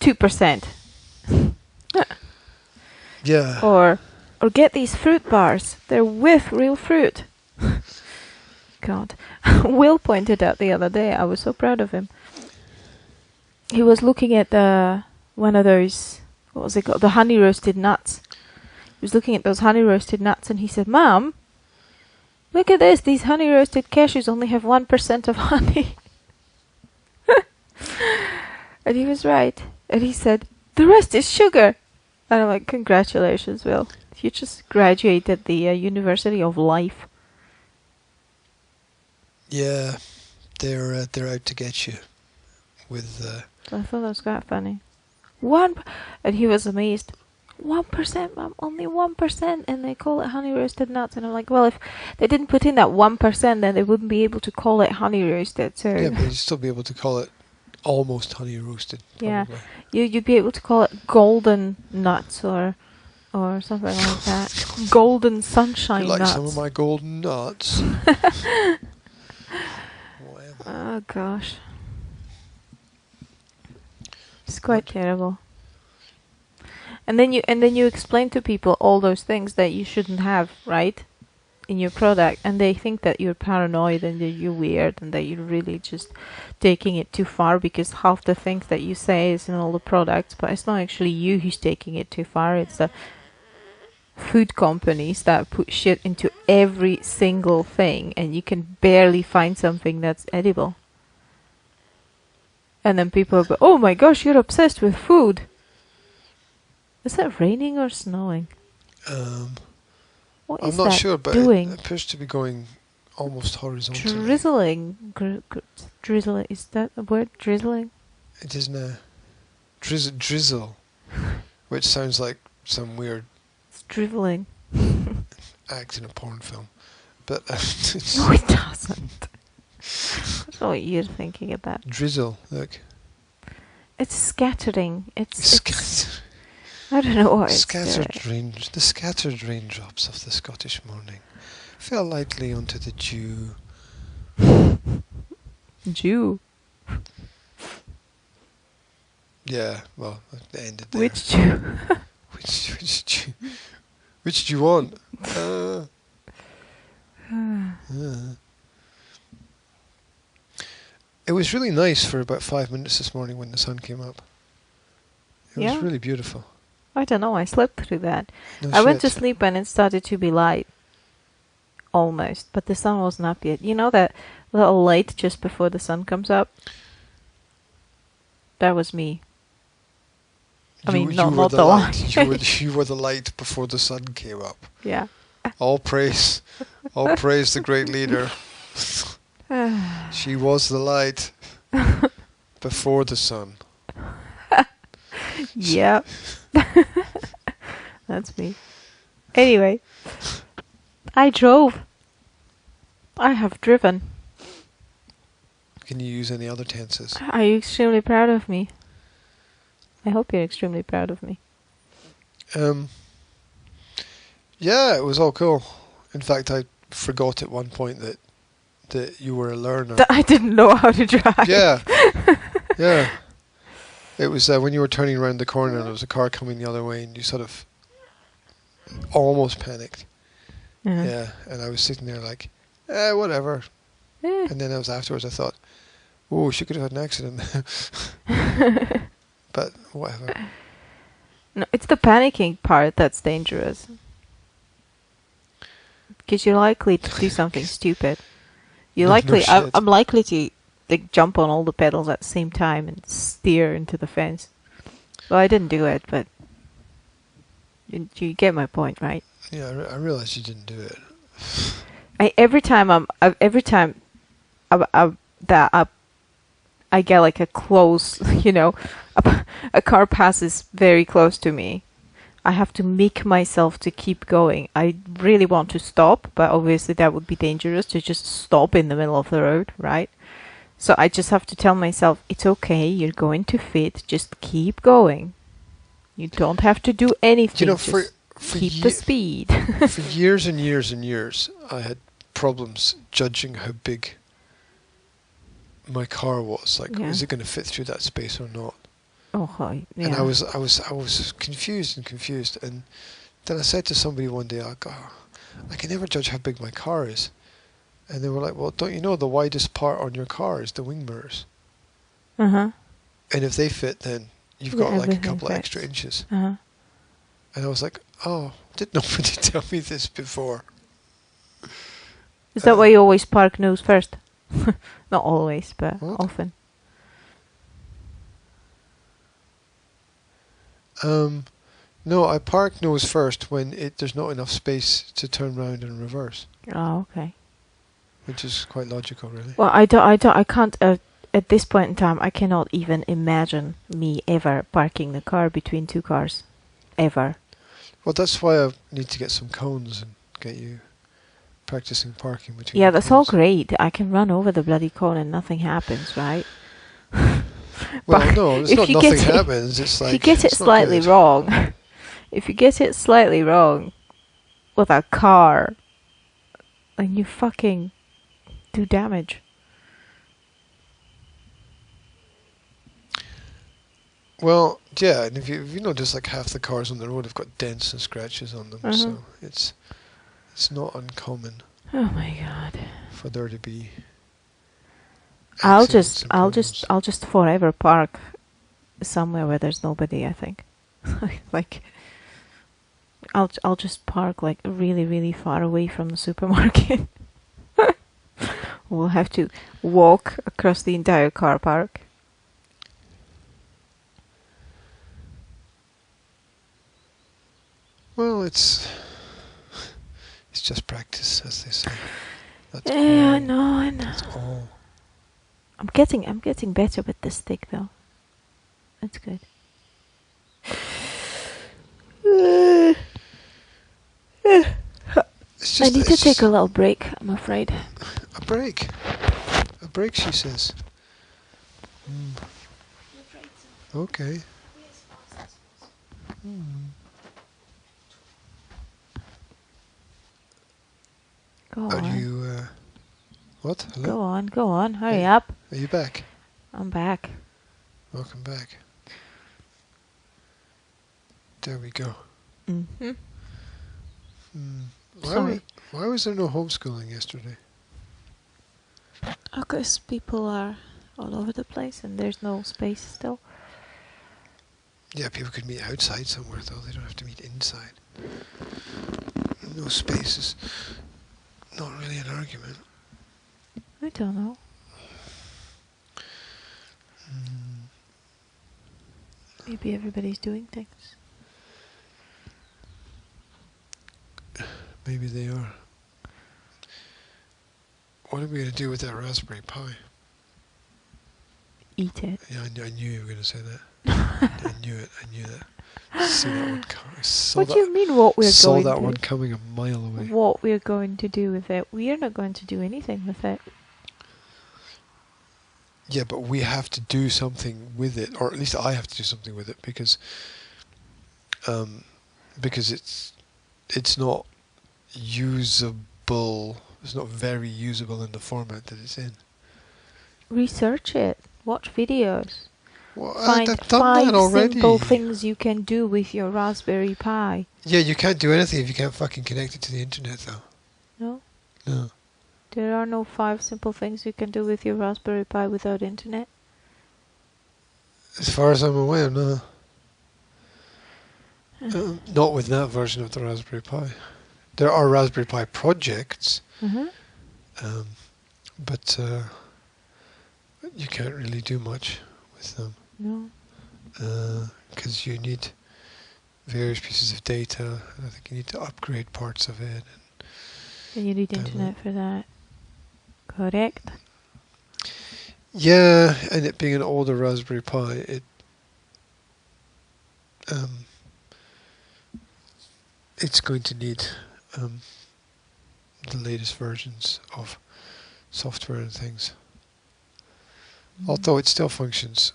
S2: 2%.
S1: Yeah.
S2: Or get these fruit bars. They're with real fruit. God. Will pointed out the other day, I was so proud of him. He was looking at one of those, what was it called? The honey roasted nuts. He was looking at those honey roasted nuts and he said, Mom, look at this. These honey roasted cashews only have 1% of honey. And he was right. And he said, the rest is sugar. And I'm like, congratulations, Will. You just graduated the University of Life.
S1: Yeah, they're out to get you with.
S2: I thought that was quite funny. And he was amazed. 1%, Mom, only 1%, and they call it honey roasted nuts. And I'm like, well, if they didn't put in that 1%, then they wouldn't be able to call it honey roasted. So
S1: Yeah, but you'd still be able to call it almost honey roasted. Probably.
S2: Yeah, you'd be able to call it golden nuts or something like that. Golden sunshine
S1: You like
S2: nuts.
S1: some of my golden nuts? Whatever.
S2: Oh gosh, it's quite terrible. And then you explain to people all those things that you shouldn't have, right, in your product, and they think that you're paranoid and that you're weird and that you're really just taking it too far because half the things that you say is in all the products, but it's not actually you who's taking it too far. It's the food companies that put shit into every single thing, and you can barely find something that's edible. And then people go, "Oh my gosh, you're obsessed with food." Is it raining or snowing? What is
S1: I'm not
S2: that
S1: sure, but
S2: doing?
S1: it appears to be going almost horizontally.
S2: Drizzling. Drizzling. Is that a word? Drizzling?
S1: It is now. Drizzle, which sounds like some weird
S2: It's drizzling.
S1: act in a porn film. But
S2: No, it doesn't. That's not what you're thinking about.
S1: drizzle, look.
S2: It's scattering. It's
S1: Scatter.
S2: I don't know what it's
S1: Scattered the scattered raindrops of the Scottish morning fell lightly onto the dew.
S2: Jew.
S1: Yeah, well, it ended there.
S2: Which Jew?
S1: Which Jew? Which do you want? It was really nice for about 5 minutes this morning when the sun came up. It was really beautiful.
S2: I don't know. I slept through that.
S1: No
S2: I went to
S1: shit.
S2: sleep and it started to be light. Almost. But the sun wasn't up yet. You know that little light just before the sun comes up? That was me. I mean, not the light.
S1: You were the light before the sun came up.
S2: Yeah.
S1: All praise the great leader. She was the light before the sun.
S2: Yeah. That's me. Anyway, I drove. I have driven.
S1: Can you use any other tenses?
S2: Are you extremely proud of me? I hope you're extremely proud of me.
S1: Yeah, it was all cool. In fact, I forgot at one point that you were a learner.
S2: That I didn't know how to drive.
S1: Yeah. Yeah. It was when you were turning around the corner and there was a car coming the other way and you sort of almost panicked.
S2: Uh-huh.
S1: Yeah, and I was sitting there like, whatever.
S2: Yeah.
S1: And then afterwards I thought, oh, she could have had an accident. But whatever.
S2: No, it's the panicking part that's dangerous. Because you're likely to do something stupid. You're
S1: No,
S2: likely.
S1: no shit.
S2: I'm likely to like jump on all the pedals at the same time and steer into the fence. Well, I didn't do it, but you get my point, right?
S1: Yeah, I realized you didn't do it.
S2: Every time I get like a close, a car passes very close to me, I have to make myself to keep going. I really want to stop, but obviously that would be dangerous to just stop in the middle of the road, right? So I just have to tell myself, it's okay, you're going to fit, just keep going. You don't have to do anything,
S1: For
S2: keep the speed.
S1: For years and years and years, I had problems judging how big my car was. Like, is it going to fit through that space or not?
S2: Oh, yeah.
S1: And I was confused, and then I said to somebody one day, I can never judge how big my car is. And they were like, well, don't you know the widest part on your car is the wing mirrors?
S2: Uh-huh.
S1: And if they fit, then you've got like a couple of
S2: fits.
S1: extra inches.
S2: Uh-huh.
S1: And I was like, oh, did nobody tell me this before?
S2: Is that why you always park nose first? Not always, but
S1: what?
S2: often.
S1: No, I park nose first when there's not enough space to turn round and reverse.
S2: Oh, okay.
S1: Which is quite logical, really.
S2: Well, I can't, at this point in time, I cannot even imagine me ever parking the car between two cars. Ever.
S1: Well, that's why I need to get some cones and get you practicing parking between
S2: Yeah,
S1: the
S2: that's all
S1: cones.
S2: great. I can run over the bloody cone and nothing happens, right?
S1: Well, no, it's
S2: if
S1: not
S2: you
S1: nothing
S2: get it-
S1: happens. It's like,
S2: if you get it
S1: it's not
S2: slightly
S1: good.
S2: wrong, if you get it slightly wrong with a car, then you fucking do damage.
S1: Well, yeah, and if you notice, like half the cars on the road have got dents and scratches on them, so it's not uncommon
S2: Oh my god.
S1: for there to be.
S2: I'll
S1: accidents and
S2: just forever park somewhere where there's nobody, I think. Like I'll just park like really, really far away from the supermarket. We'll have to walk across the entire car park.
S1: Well, it's just practice, as they say. That's
S2: Yeah,
S1: all.
S2: I know.
S1: That's all.
S2: I'm getting better with this stick though. That's good.
S1: It's
S2: I
S1: just,
S2: need to take a little break, I'm afraid.
S1: a break. A break, she says. Okay.
S2: Go
S1: Are
S2: on.
S1: you, what? Hello?
S2: Go on, hurry
S1: Hey.
S2: up.
S1: Are you back?
S2: I'm back.
S1: Welcome back. There we go.
S2: Mm-hmm.
S1: Why was there no homeschooling yesterday?
S2: Because people are all over the place and there's no space still.
S1: Yeah, people could meet outside somewhere, though. They don't have to meet inside. No space is not really an argument.
S2: I don't know. Maybe everybody's doing things.
S1: Maybe they are. What are we going to do with that Raspberry Pi?
S2: Eat it.
S1: Yeah, I knew you were going to say that. I knew that. See that one coming.
S2: What do you mean what we're
S1: saw
S2: going
S1: that
S2: to
S1: one coming a mile away.
S2: What we're going to do with it? We are not going to do anything with it.
S1: Yeah, but we have to do something with it, or at least I have to do something with it, because it's not usable. It's not very usable in the format that it's in.
S2: Research it. Watch videos.
S1: Well,
S2: Find
S1: I've done
S2: 5
S1: that already.
S2: simple things you can do with your Raspberry Pi.
S1: Yeah, you can't do anything if you can't fucking connect it to the internet, though.
S2: No?
S1: No.
S2: There are no 5 simple things you can do with your Raspberry Pi without internet.
S1: As far as I'm aware, no. Not with that version of the Raspberry Pi. There are Raspberry Pi projects,
S2: Mm-hmm.
S1: but you can't really do much with them.
S2: No.
S1: Because you need various pieces of data. I think you need to upgrade parts of it.
S2: And you need internet for that. Correct.
S1: Yeah, and it being an older Raspberry Pi, it's going to need the latest versions of software and things. Although it still functions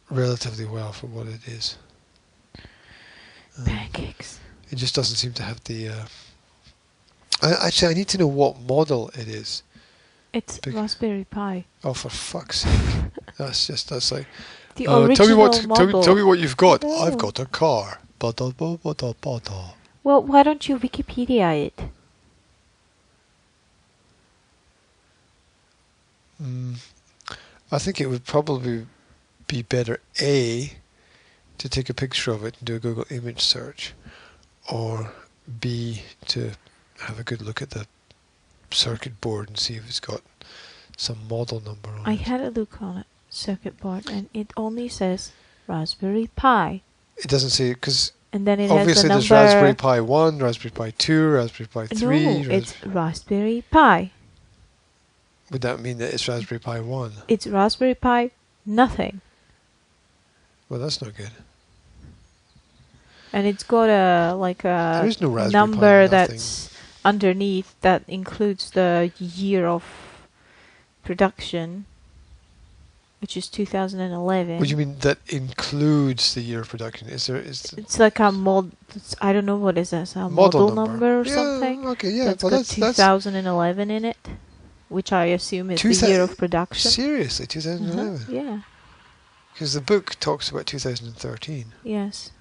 S1: relatively well for what it is.
S2: Pancakes.
S1: It just doesn't seem to have the... Actually, I need to know what model it is.
S2: It's Raspberry Pi.
S1: Oh, for fuck's sake. That's like...
S2: The original model.
S1: Tell me what you've got.
S2: No.
S1: I've got a car. Well,
S2: why don't you Wikipedia it?
S1: I think it would probably be better, A, to take a picture of it and do a Google image search, or B, to have a good look at the circuit board and see if it's got some model number on it.
S2: I had a look on it, circuit board, and it only says Raspberry Pi.
S1: It doesn't say, because
S2: And then it
S1: obviously
S2: has
S1: there's Raspberry Pi 1, Raspberry Pi 2, Raspberry Pi 3.
S2: No, it's Raspberry Pi.
S1: Would that mean that it's Raspberry Pi 1?
S2: It's Raspberry Pi nothing.
S1: Well, that's not good.
S2: And it's got
S1: There is no Raspberry Pi
S2: number
S1: nothing.
S2: that's underneath that includes the year of production, which is 2011.
S1: What do you mean that includes the year of production?
S2: It's like a mod. I don't know what is that. A model number or something.
S1: Okay, yeah.
S2: That's
S1: Well,
S2: got
S1: that's
S2: 2011 in it, which I assume is the year of production.
S1: Seriously, 2011.
S2: Yeah.
S1: Because the book talks about 2013.
S2: Yes.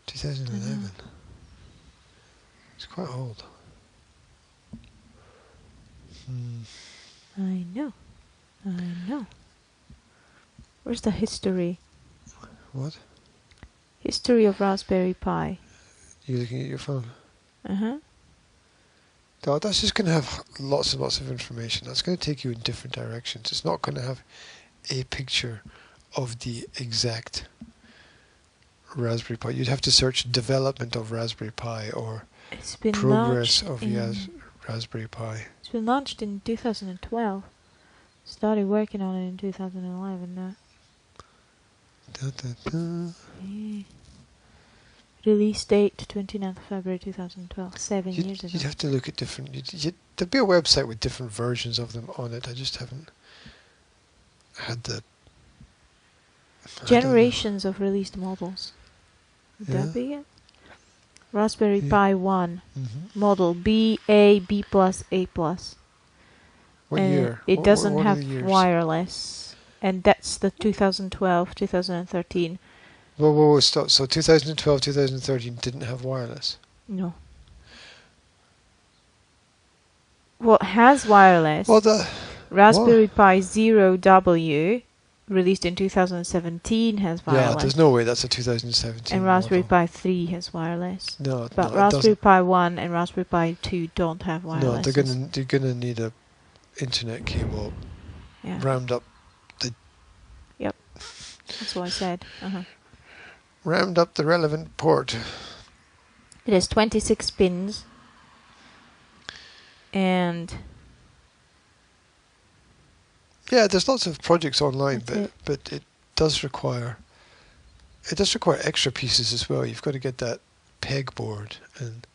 S1: 2011. It's quite old.
S2: I know. Where's the history?
S1: What?
S2: History of Raspberry Pi.
S1: You looking at your phone?
S2: Uh-huh.
S1: Oh, that's just going to have lots and lots of information. That's going to take you in different directions. It's not going to have a picture of the exact Raspberry Pi. You'd have to search development of Raspberry Pi or
S2: It's been
S1: progress
S2: launched
S1: of Raspberry Pi.
S2: It's been launched in 2012. Started working on it in 2011 now. Yeah. Release date 29th February 2012. 7 years ago.
S1: You'd have to look at different... There'd be a website with different versions of them on it. I just haven't had the...
S2: Generations of released models. Would that be it? Raspberry Pi 1. Model B, A, B+, A+.
S1: What year?
S2: It doesn't
S1: what are
S2: have
S1: the years?
S2: wireless. And that's the 2012, 2013.
S1: Whoa, stop. So 2012, 2013 didn't have wireless?
S2: No. What has wireless?
S1: Well, the...
S2: Raspberry Pi 0W, released in 2017, has wireless.
S1: Yeah, there's no way that's a 2017
S2: And Raspberry
S1: model.
S2: Pi 3 has wireless.
S1: No,
S2: But
S1: it
S2: Raspberry
S1: doesn't.
S2: Pi 1 and Raspberry Pi 2 don't have wireless.
S1: No, they're gonna need a internet cable rammed up the...
S2: Yep. That's what I said.
S1: Rammed up the relevant port.
S2: It has 26 pins. And...
S1: Yeah, there's lots of projects online,
S2: That's
S1: but it does require extra pieces as well. You've got to get that pegboard and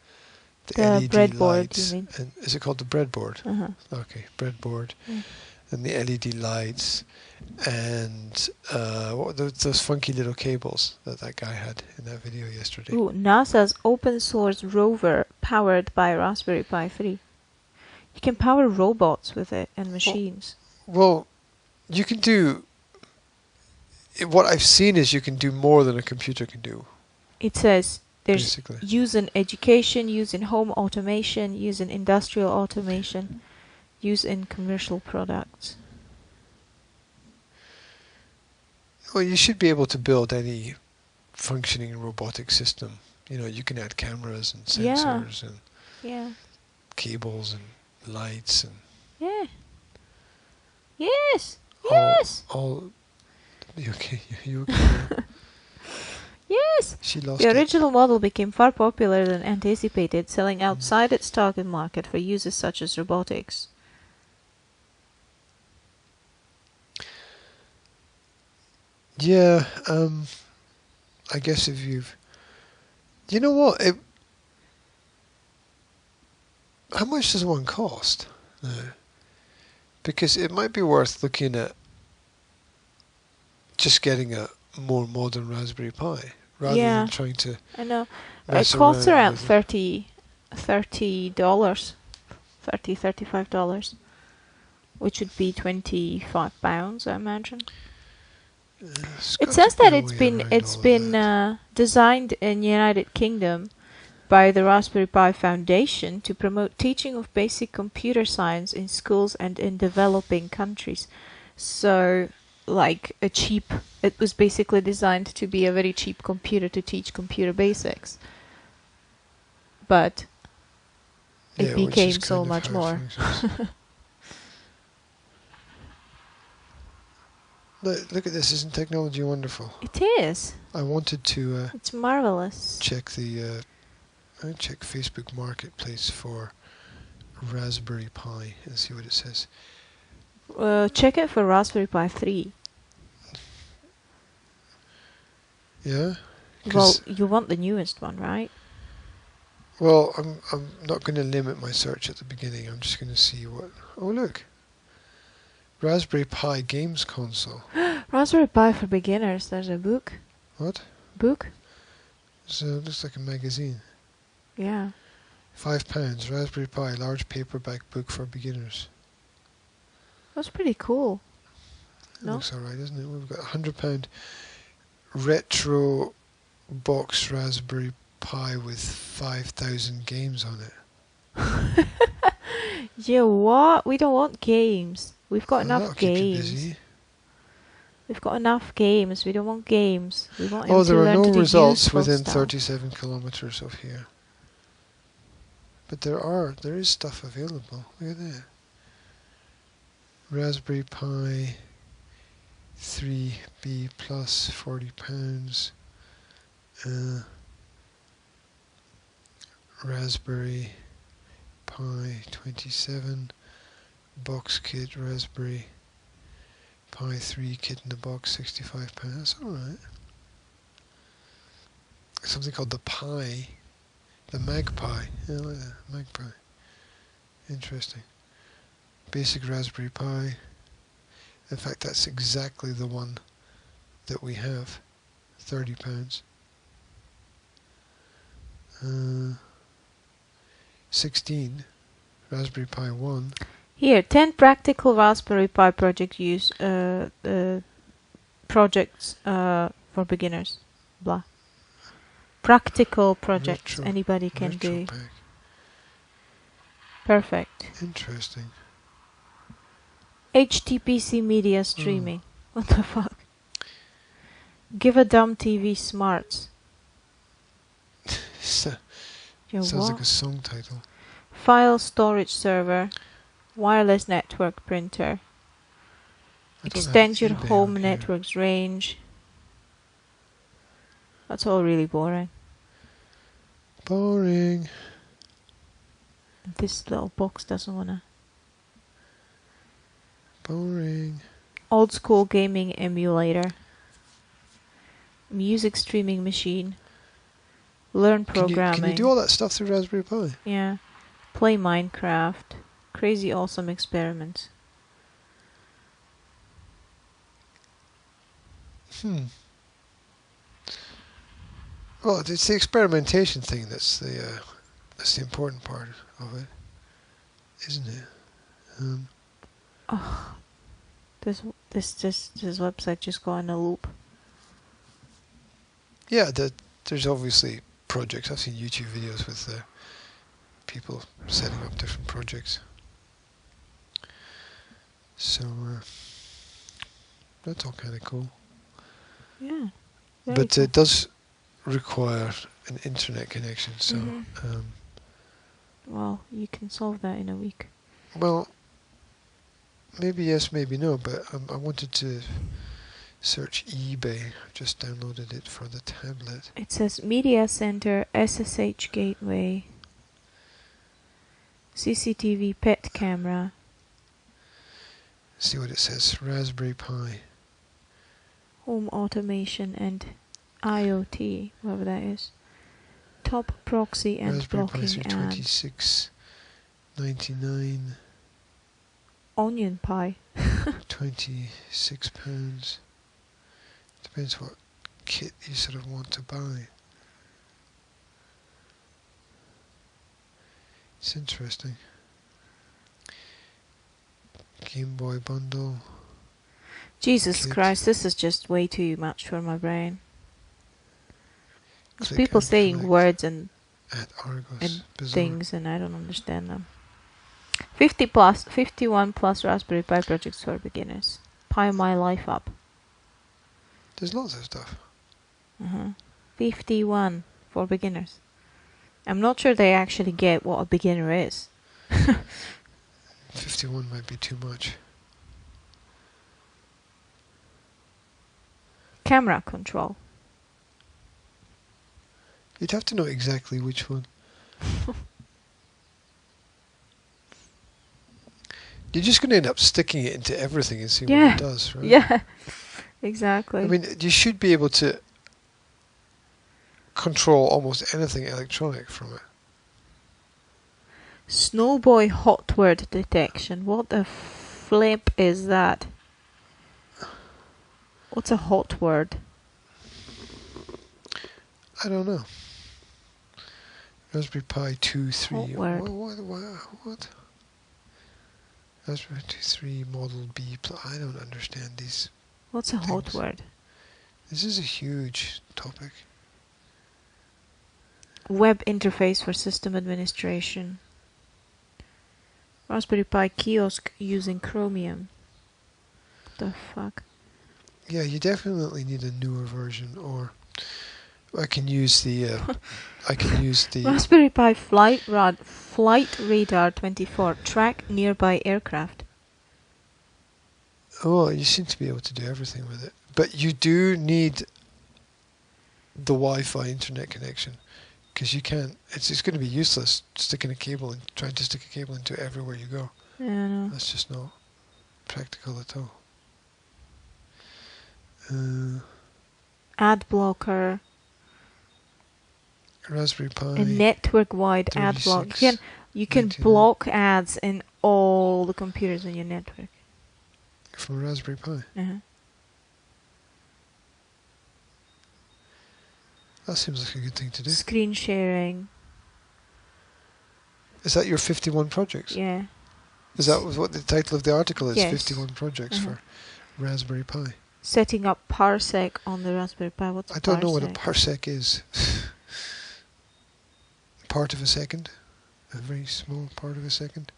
S1: the LED
S2: breadboard,
S1: lights.
S2: you mean?
S1: And is it called the breadboard? Okay, breadboard, and the LED lights, and what were those funky little cables that guy had in that video yesterday.
S2: Ooh, NASA's open source rover powered by Raspberry Pi 3. You can power robots with it and machines.
S1: Well, you can do... What I've seen is you can do more than a computer can do.
S2: It says there's
S1: Basically.
S2: use in education, use in home automation, use in industrial automation, use in commercial products.
S1: Well, you should be able to build any functioning robotic system you can add cameras and
S2: Yeah.
S1: sensors and
S2: Yeah.
S1: cables and lights and
S2: Yeah. Yes.
S1: all.
S2: Yes.
S1: You okay? You okay?
S2: Yes.
S1: She lost
S2: The
S1: it.
S2: original model became far popular than anticipated, selling outside its target market for uses such as robotics.
S1: Yeah. I guess if you've, you know what? How much does one cost? Because it might be worth looking at just getting a more modern Raspberry Pi rather
S2: Yeah.
S1: than trying to
S2: I know. It
S1: mess
S2: costs around
S1: with
S2: $30, $35, which would be £25, I imagine. It says that it's been designed in United Kingdom by the Raspberry Pi Foundation to promote teaching of basic computer science in schools and in developing countries. So, like it was basically designed to be a very cheap computer to teach computer basics. But it became so much more.
S1: Look at this! Isn't technology wonderful?
S2: It is.
S1: I wanted to
S2: It's marvelous.
S1: check check Facebook Marketplace for Raspberry Pi and see what it says.
S2: Check it for Raspberry Pi 3.
S1: Yeah.
S2: Well, you want the newest one, right?
S1: Well, I'm not going to limit my search at the beginning. I'm just going to see what. Oh look, Raspberry Pi games console.
S2: Raspberry Pi for beginners. There's a book.
S1: What?
S2: Book?
S1: So it looks like a magazine.
S2: Yeah.
S1: £5. Raspberry Pi large paperback book for beginners.
S2: That's pretty cool.
S1: That looks alright, doesn't it? We've got £100 retro box Raspberry Pi with 5,000 games on it.
S2: Yeah, what? We don't want games. We've got enough
S1: Keep you
S2: games.
S1: busy.
S2: We've got enough games. We don't want games. We want
S1: Oh,
S2: him to
S1: there are
S2: learn
S1: no
S2: to do
S1: results
S2: useful
S1: within
S2: stuff.
S1: 37 kilometers of here. But there is stuff available. Look at that. Raspberry Pi 3B plus £40. Raspberry Pi 27 box kit, Raspberry Pi 3 kit in the box, £65. That's alright. Something called the Pi, the Magpie. Yeah, I like that, Magpie. Interesting. Basic Raspberry Pi. In fact, that's exactly the one that we have. £30. 16 Raspberry Pi 1.
S2: Here, 10 practical Raspberry Pi projects for beginners. Blah. Practical projects anybody can do.
S1: Pack.
S2: Perfect.
S1: Interesting.
S2: HTPC media streaming. What the fuck? Give a dumb TV smarts.
S1: Sounds like a song title.
S2: File storage server. Wireless network printer. Extend your home network's range. That's all really boring.
S1: Boring.
S2: This little box doesn't wanna.
S1: Boring.
S2: Old school gaming emulator. Music streaming machine. Learn programming.
S1: Can you do all that stuff through Raspberry Pi?
S2: Yeah. Play Minecraft. Crazy awesome experiments.
S1: Well, it's the experimentation thing that's the important part of it, isn't it?
S2: This website just got in a loop.
S1: Yeah, there's obviously projects. I've seen YouTube videos with people setting up different projects. So that's all kind of cool.
S2: Yeah.
S1: But it does require an internet connection, so
S2: Well, you can solve that in a week.
S1: well, maybe yes, maybe no, but I wanted to search eBay. I've just downloaded it for the tablet.
S2: It says Media Center, SSH Gateway, CCTV pet camera.
S1: See what it says. Raspberry Pi.
S2: Home automation and IoT, whatever that is. Top proxy and
S1: Raspberry Pi
S2: blocking ads.
S1: £26.99.
S2: Onion pie.
S1: £26. Depends what kit you sort of want to buy. It's interesting. Game Boy bundle.
S2: Jesus
S1: Kit.
S2: Christ, this is just way too much for my brain. There's
S1: Click
S2: people
S1: and
S2: saying
S1: collect
S2: words and
S1: at Argos.
S2: and
S1: Bizarre.
S2: things and I don't understand them. 51 plus Raspberry Pi projects for beginners. Pi my life up.
S1: There's lots of stuff.
S2: 51 for beginners. I'm not sure they actually get what a beginner is.
S1: 51 might be too much.
S2: Camera control.
S1: You'd have to know exactly which one. You're just going to end up sticking it into everything and seeing what it does, right?
S2: Yeah, exactly.
S1: I mean, you should be able to control almost anything electronic from it.
S2: Snowboy hot word detection. What the flip is that? What's a hot word?
S1: I don't know. Raspberry Pi 2, 3.
S2: Hot word.
S1: What? Raspberry 2, 3 Model B. I don't understand these.
S2: What's a hot
S1: things.
S2: word?
S1: This is a huge topic.
S2: Web interface for system administration. Raspberry Pi kiosk using Chromium. What the fuck?
S1: Yeah, you definitely need a newer version, or I can use the.
S2: Raspberry Pi Flight Radar 24. Track nearby aircraft.
S1: Oh, you seem to be able to do everything with it, but you do need the Wi-Fi internet connection, because you can't. It's going to be useless sticking a cable and trying to stick a cable into everywhere you go.
S2: Yeah, no.
S1: That's just not practical at all.
S2: Ad blocker.
S1: Raspberry Pi.
S2: A network-wide ad block. You can
S1: 99.
S2: block ads in all the computers in your network.
S1: From a Raspberry Pi. That seems like a good thing to do.
S2: Screen sharing.
S1: Is that your 51 projects?
S2: Yeah.
S1: Is that what the title of the article is?
S2: Yes.
S1: 51 projects for Raspberry Pi.
S2: Setting up parsec on the Raspberry Pi. What's a parsec?
S1: I don't know what a parsec is. Part of a second? A very small part of a second?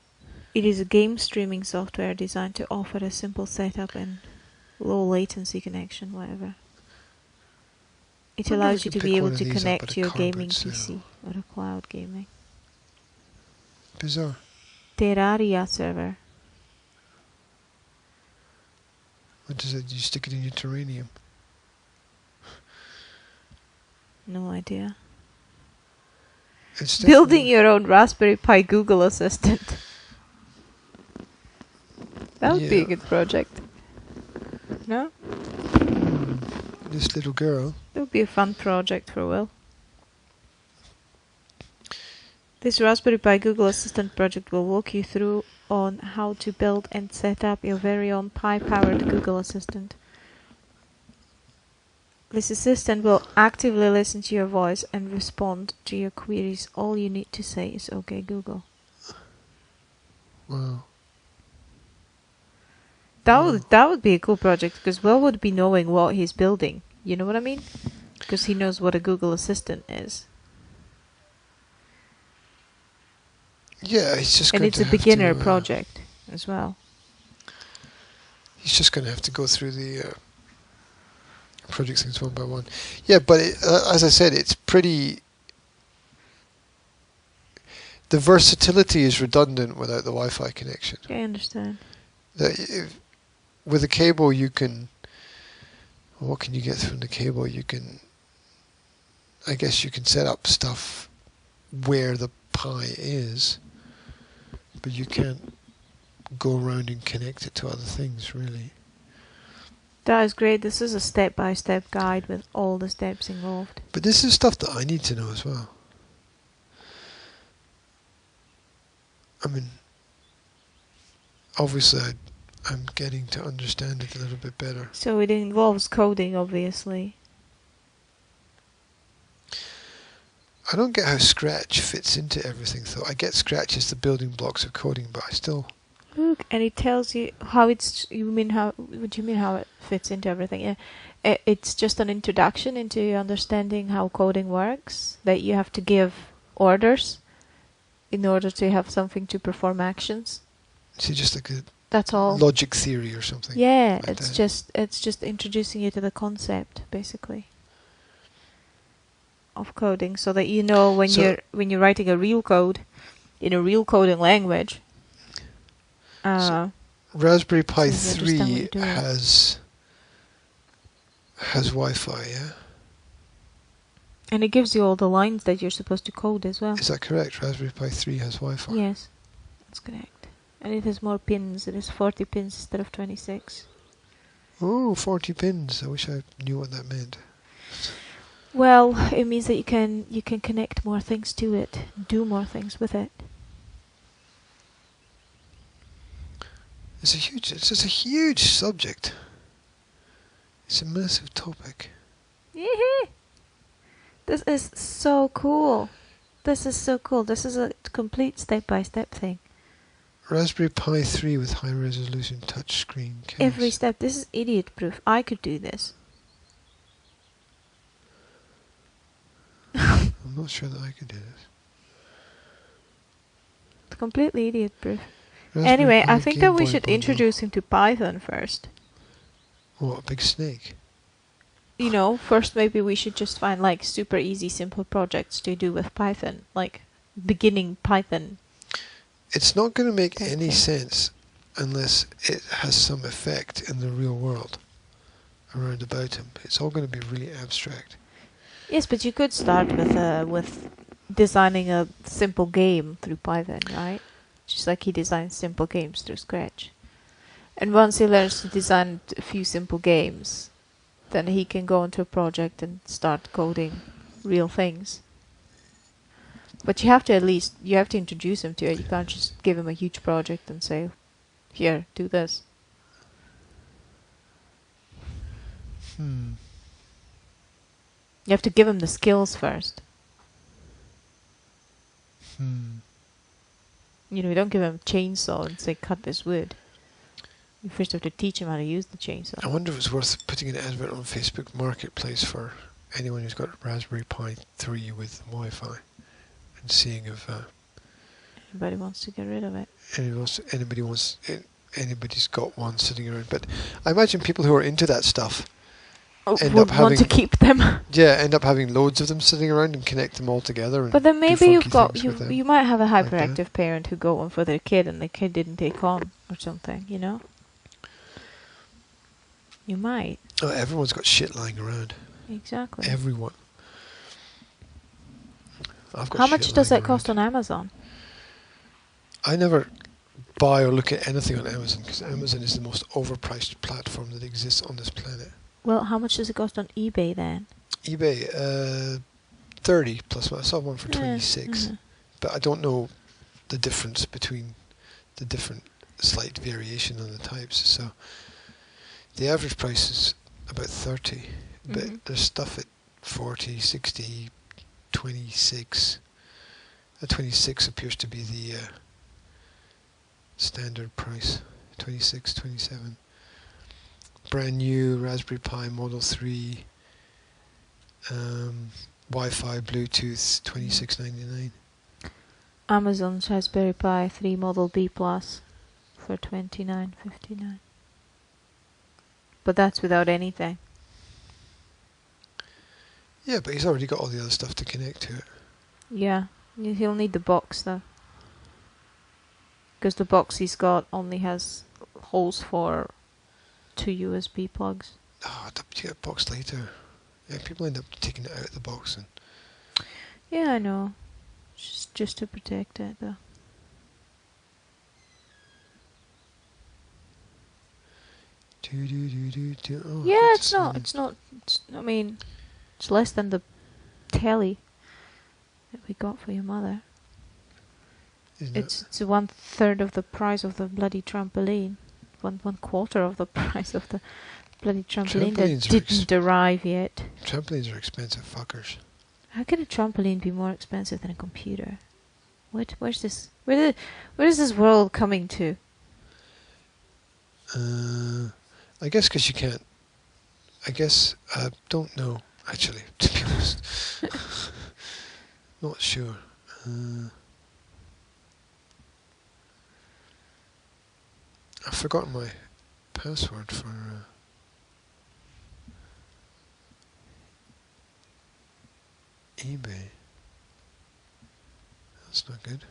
S2: It is a game streaming software designed to offer a simple setup and low latency connection, whatever. It allows you to be able to connect to your gaming PC or a cloud gaming.
S1: Bizarre.
S2: Terraria server.
S1: What does it? You stick it in your terrarium?
S2: No idea.
S1: It's
S2: Building your own Raspberry Pi Google Assistant. That would be a good project. No?
S1: This little girl.
S2: It would be a fun project for Will. This Raspberry Pi Google Assistant project will walk you through on how to build and set up your very own Pi-powered Google Assistant. This assistant will actively listen to your voice and respond to your queries. All you need to say is "Okay, Google."
S1: Wow.
S2: That would be a cool project, because Will would be knowing what he's building. You know what I mean? Because he knows what a Google Assistant is.
S1: Yeah, he's just.
S2: And it's a beginner project as well.
S1: He's just going to have to go through the project things one by one. Yeah, but as I said, it's pretty. The versatility is redundant without the Wi-Fi connection.
S2: I understand.
S1: With a cable, you can. What can you get from the cable? You can. I guess you can set up stuff where the Pi is, but you can't go around and connect it to other things, really.
S2: That is great. This is a step-by-step guide with all the steps involved.
S1: But this is stuff that I need to know as well. I mean, obviously I'm getting to understand it a little bit better.
S2: So it involves coding, obviously.
S1: I don't get how Scratch fits into everything, though. I get Scratch as the building blocks of coding, but I still...
S2: Look, and it tells you how it's... You mean how... What do you mean how it fits into everything? Yeah. It's just an introduction into understanding how coding works, that you have to give orders in order to have something to perform actions.
S1: Is it just like a
S2: That's all.
S1: logic theory or something?
S2: Yeah,
S1: like
S2: it's
S1: that?
S2: just introducing you to the concept, basically, of coding, so that you know when you're writing a real code in a real coding language.
S1: Raspberry Pi
S2: so you understand what
S1: 3
S2: you're doing.
S1: has Wi-Fi, yeah?
S2: And it gives you all the lines that you're supposed to code as well.
S1: Is that correct? Raspberry Pi 3 has Wi-Fi?
S2: Yes, that's correct. And it has more pins. It has 40 pins instead of 26.
S1: Oh, 40 pins. I wish I knew what that meant.
S2: Well, it means that you can connect more things to it, do more things with it.
S1: It's just a huge subject. It's a massive topic.
S2: Yee-hee. This is so cool. This is so cool. This is a complete step-by-step thing.
S1: Raspberry Pi 3 with high-resolution touchscreen case.
S2: Every step. This is idiot-proof. I could do this.
S1: I'm not sure that I could do this.
S2: It's completely idiot-proof.
S1: Raspberry
S2: Anyway,
S1: Pi
S2: I think
S1: Game
S2: that we
S1: Boy
S2: should
S1: bundle.
S2: introduce him to Python first.
S1: What, a big snake?
S2: You know, first maybe we should just find like super easy, simple projects to do with Python, like beginning Python.
S1: It's not going to make
S2: Okay.
S1: any sense unless it has some effect in the real world around about him. It's all going to be really abstract.
S2: Yes, but you could start with designing a simple game through Python, right? Just like he designs simple games through Scratch. And once he learns to design a few simple games, then he can go into a project and start coding real things. But you have to introduce him to it. You can't just give him a huge project and say, here, do this. You have to give him the skills first. You know, you don't give him a chainsaw and say, cut this wood. You first have to teach him how to use the chainsaw.
S1: I wonder if it's worth putting an advert on Facebook Marketplace for anyone who's got a Raspberry Pi 3 with Wi-Fi and seeing if
S2: Anybody wants to get rid of it.
S1: anybody's got one sitting around. But I imagine people who are into that stuff end
S2: Would
S1: up
S2: want to
S1: having
S2: keep them.
S1: end up having loads of them sitting around and connect them all together. And
S2: But then
S1: do
S2: maybe you've
S1: funky
S2: got
S1: things with them.
S2: you might have a
S1: like that.
S2: hyperactive parent who got one for their kid and the kid didn't take on or something, you know? You might.
S1: Oh, everyone's got shit lying around.
S2: Exactly.
S1: Everyone. I've got
S2: How
S1: shit
S2: much does
S1: lying
S2: that cost
S1: around.
S2: on Amazon?
S1: I never buy or look at anything on Amazon because Amazon is the most overpriced platform that exists on this planet.
S2: Well, how much does it cost on eBay then?
S1: eBay, 30 plus. I saw one for
S2: Yeah,
S1: 26,
S2: mhm.
S1: but I don't know the difference between the different slight variation on the types. So the average price is about 30,
S2: Mhm.
S1: but there's stuff at 40, 60, 26. 26 appears to be the standard price. 26, 27. Brand new Raspberry Pi Model 3, Wi-Fi, Bluetooth, $26.99.
S2: Amazon's Raspberry Pi 3 Model B Plus for $29.59. But that's without anything.
S1: Yeah, but he's already got all the other stuff to connect to it.
S2: Yeah, he'll need the box though. Because the box he's got only has holes for 2 USB plugs.
S1: Oh, I'd have to get a box later. Yeah, people end up taking it out of the box. And
S2: Yeah, I know. Just to protect it though.
S1: Oh,
S2: Yeah, it's not. I mean, it's less than the telly that we got for your mother. It's 1/3 of the price of the bloody trampoline. One quarter of the price of the bloody trampoline that didn't arrive yet.
S1: Trampolines are expensive fuckers.
S2: How can a trampoline be more expensive than a computer? Where's this? Where is this world coming to?
S1: I guess because you can't. I guess I don't know actually. To be honest, not sure. I've forgotten my password for. eBay. That's not good.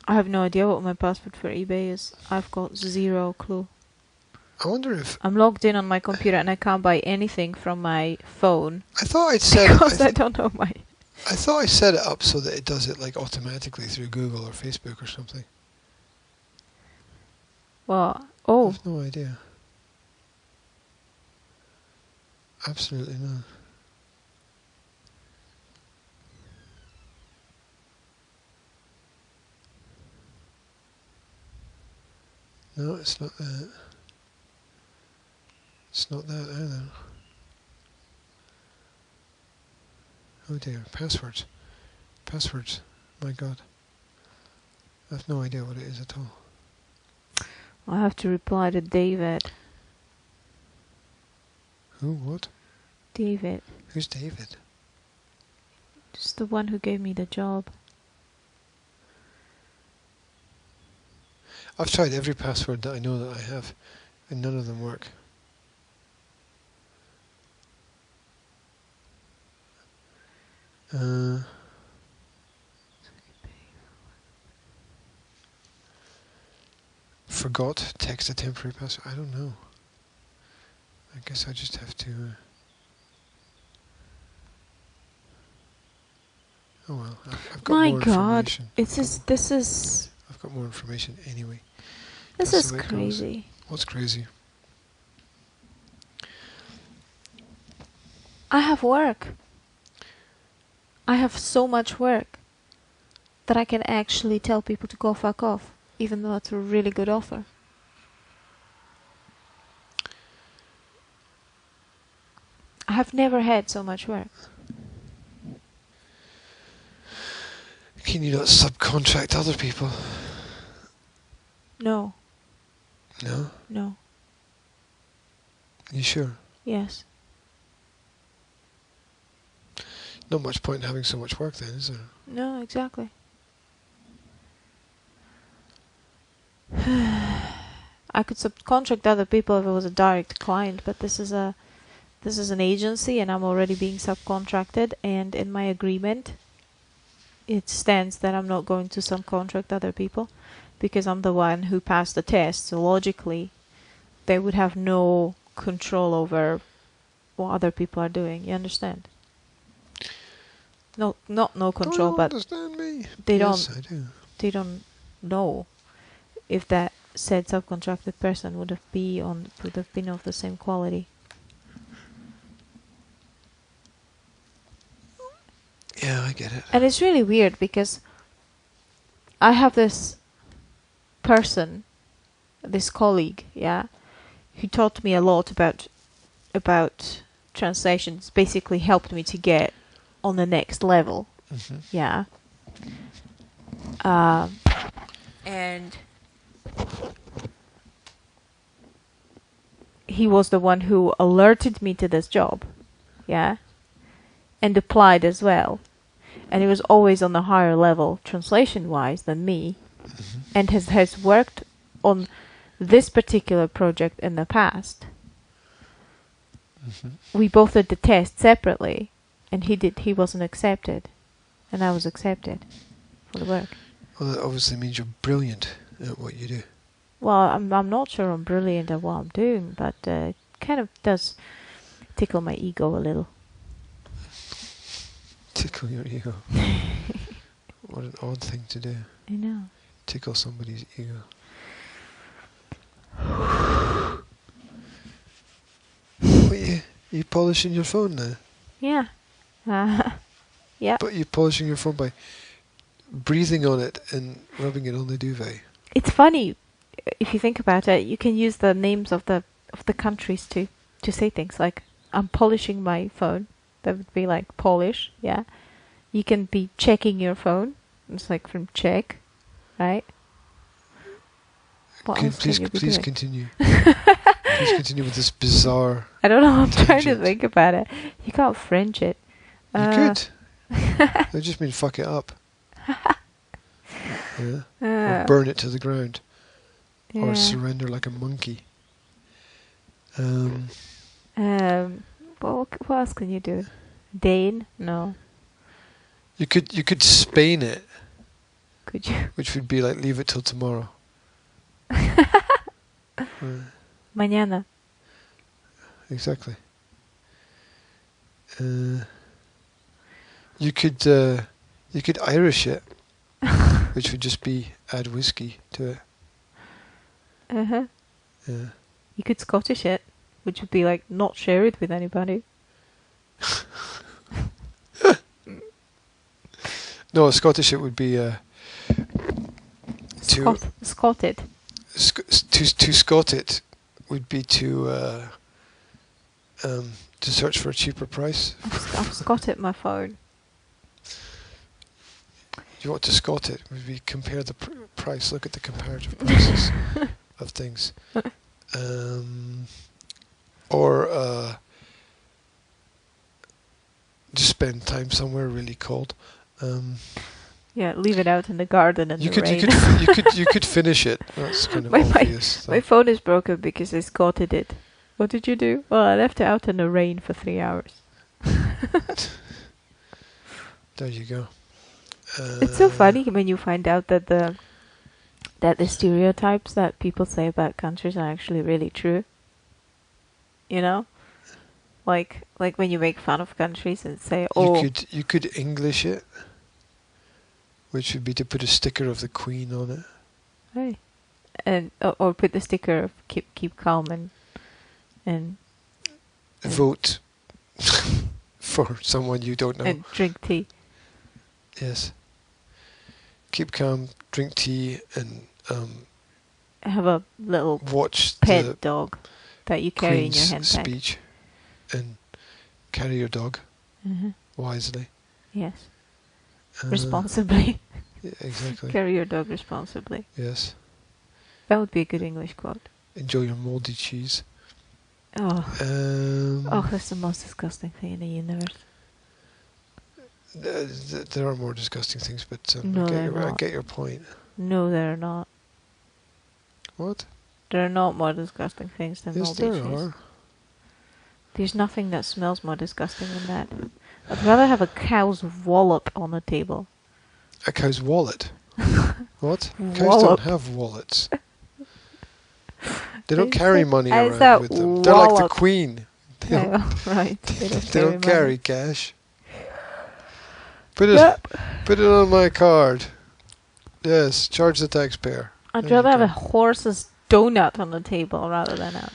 S2: I have no idea what my password for eBay is. I've got zero clue.
S1: I wonder if
S2: I'm logged in on my computer and I can't buy anything from my phone.
S1: I thought I'd set
S2: because I don't know my.
S1: I thought I set it up so that it does it like automatically through Google or Facebook or something.
S2: Well,
S1: I have no idea. Absolutely not. No, it's not that. It's not that either. Oh dear, passwords. Passwords. My God. I have no idea what it is at all.
S2: I have to reply to David.
S1: Who? What?
S2: David.
S1: Who's David?
S2: Just the one who gave me the job.
S1: I've tried every password that I know that I have, and none of them work. Forgot text a temporary password. I don't know. I guess I just have to. Oh well, I've got
S2: My
S1: more
S2: God,
S1: information.
S2: this is.
S1: I've got more information anyway.
S2: This
S1: That's
S2: is
S1: the way it
S2: crazy.
S1: goes. What's crazy?
S2: I have work. I have so much work that I can actually tell people to go fuck off, even though it's a really good offer. I have never had so much work.
S1: Can you not subcontract other people?
S2: No.
S1: No?
S2: No.
S1: You sure?
S2: Yes.
S1: Not much point in having so much work then, is there?
S2: No, exactly. I could subcontract other people if it was a direct client, but this is an agency and I'm already being subcontracted, and in my agreement it stands that I'm not going to subcontract other people because I'm the one who passed the test, so logically they would have no control over what other people are doing. You understand? No, not no control, but
S1: understand me.
S2: They
S1: Yes, I do.
S2: They don't know if that said subcontracted person would have been of the same quality.
S1: Yeah, I get it.
S2: And it's really weird because I have this person, this colleague, yeah, who taught me a lot about translations, basically helped me to get on the next level.
S1: Mm-hmm.
S2: Yeah. And he was the one who alerted me to this job. Yeah. And applied as well. And he was always on a higher level, translation-wise, than me.
S1: Mm-hmm.
S2: And has worked on this particular project in the past. we both did the test separately, and he wasn't accepted, and I was accepted for the work.
S1: Well, that obviously means you're brilliant at what you do.
S2: Well, I'm not sure I'm brilliant at what I'm doing, but it kind of does tickle my ego a little.
S1: Tickle your ego. What an odd thing to do.
S2: I know.
S1: Tickle somebody's ego. What, you polishing your phone now?
S2: Yeah. Yeah.
S1: But you're polishing your phone by breathing on it and rubbing it on the duvet.
S2: It's funny if you think about it. You can use the names of the countries to say things like, I'm polishing my phone. That would be like polish, yeah. You can be checking your phone. It's like from check, right? What else
S1: Please
S2: can you be
S1: please
S2: doing?
S1: continue. Please continue with this bizarre...
S2: I don't know. I'm trying to
S1: tangent.
S2: think about it. You can't French it.
S1: You could. That just mean fuck it up. Yeah. Or burn it to the ground.
S2: Yeah.
S1: Or surrender like a monkey.
S2: Well, what else can you do? Dane? No.
S1: You could Spain it,
S2: Could you?
S1: which would be like leave it till tomorrow.
S2: Mañana.
S1: Exactly. You could Irish it, which would just be add whiskey to it.
S2: Uh-huh.
S1: Yeah.
S2: You could Scottish it, which would be like not share it with anybody.
S1: No, Scottish it would be to
S2: Scot it.
S1: to Scot it would be to search for a cheaper price.
S2: I've Scot it my phone.
S1: You want to Scot it? Would be compare the price. Look at the comparative prices of things, or just spend time somewhere really cold.
S2: Yeah, leave it out in the garden in
S1: You
S2: the
S1: could
S2: rain.
S1: you could finish it. That's kind of
S2: My
S1: obvious.
S2: My phone is broken because I Scotted it. What did you do? Well, I left it out in the rain for 3 hours.
S1: There you go.
S2: It's so funny when you find out that the stereotypes that people say about countries are actually really true. You know, like when you make fun of countries and say, "Oh,
S1: you could English it, which would be to put a sticker of the Queen on it.
S2: hey," and or put the sticker of keep calm and
S1: Vote for someone you don't know.
S2: and drink tea.
S1: Yes. Keep calm, drink tea, and
S2: Have a little
S1: watch
S2: pet
S1: the
S2: dog that you carry in your
S1: Queen's
S2: handbag.
S1: speech, and carry your dog
S2: Mm-hmm.
S1: wisely.
S2: Yes,
S1: Uh,
S2: responsibly.
S1: Yeah, exactly.
S2: Carry your dog responsibly.
S1: Yes.
S2: That would be a good English quote.
S1: Enjoy your mouldy cheese.
S2: Oh,
S1: Oh,
S2: that's the most disgusting thing in the universe.
S1: there are more disgusting things, but
S2: No, they're
S1: I
S2: not.
S1: get your point.
S2: No, they're not.
S1: What?
S2: There are not more disgusting things than
S1: Yes,
S2: moldy
S1: there
S2: cheese.
S1: are.
S2: There's nothing that smells more disgusting than that. I'd rather have a cow's wallop on the table.
S1: A cow's wallet. What? Cows
S2: Wallop.
S1: don't have wallets. They don't
S2: I
S1: carry
S2: said-
S1: money
S2: I
S1: around
S2: said
S1: with them. They're like the
S2: wallop.
S1: Queen. They don't,
S2: Oh, right.
S1: they don't carry
S2: money.
S1: cash. Put it
S2: Yep.
S1: put it on my card. Yes, charge the taxpayer.
S2: I'd
S1: There you
S2: rather have
S1: go.
S2: a horse's donut on the table rather than a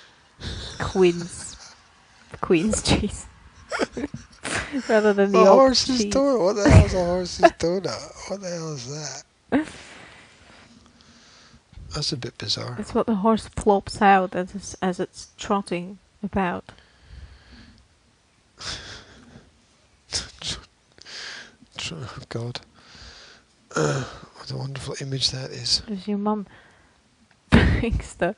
S2: queen's cheese. Rather than the
S1: A
S2: old
S1: horse's
S2: cheese.
S1: donut? What the hell's a horse's donut? What the hell is that? That's a bit bizarre.
S2: It's what the horse plops out as it's trotting about.
S1: Oh, God. What a wonderful image that is.
S2: Does your mum bring stuff?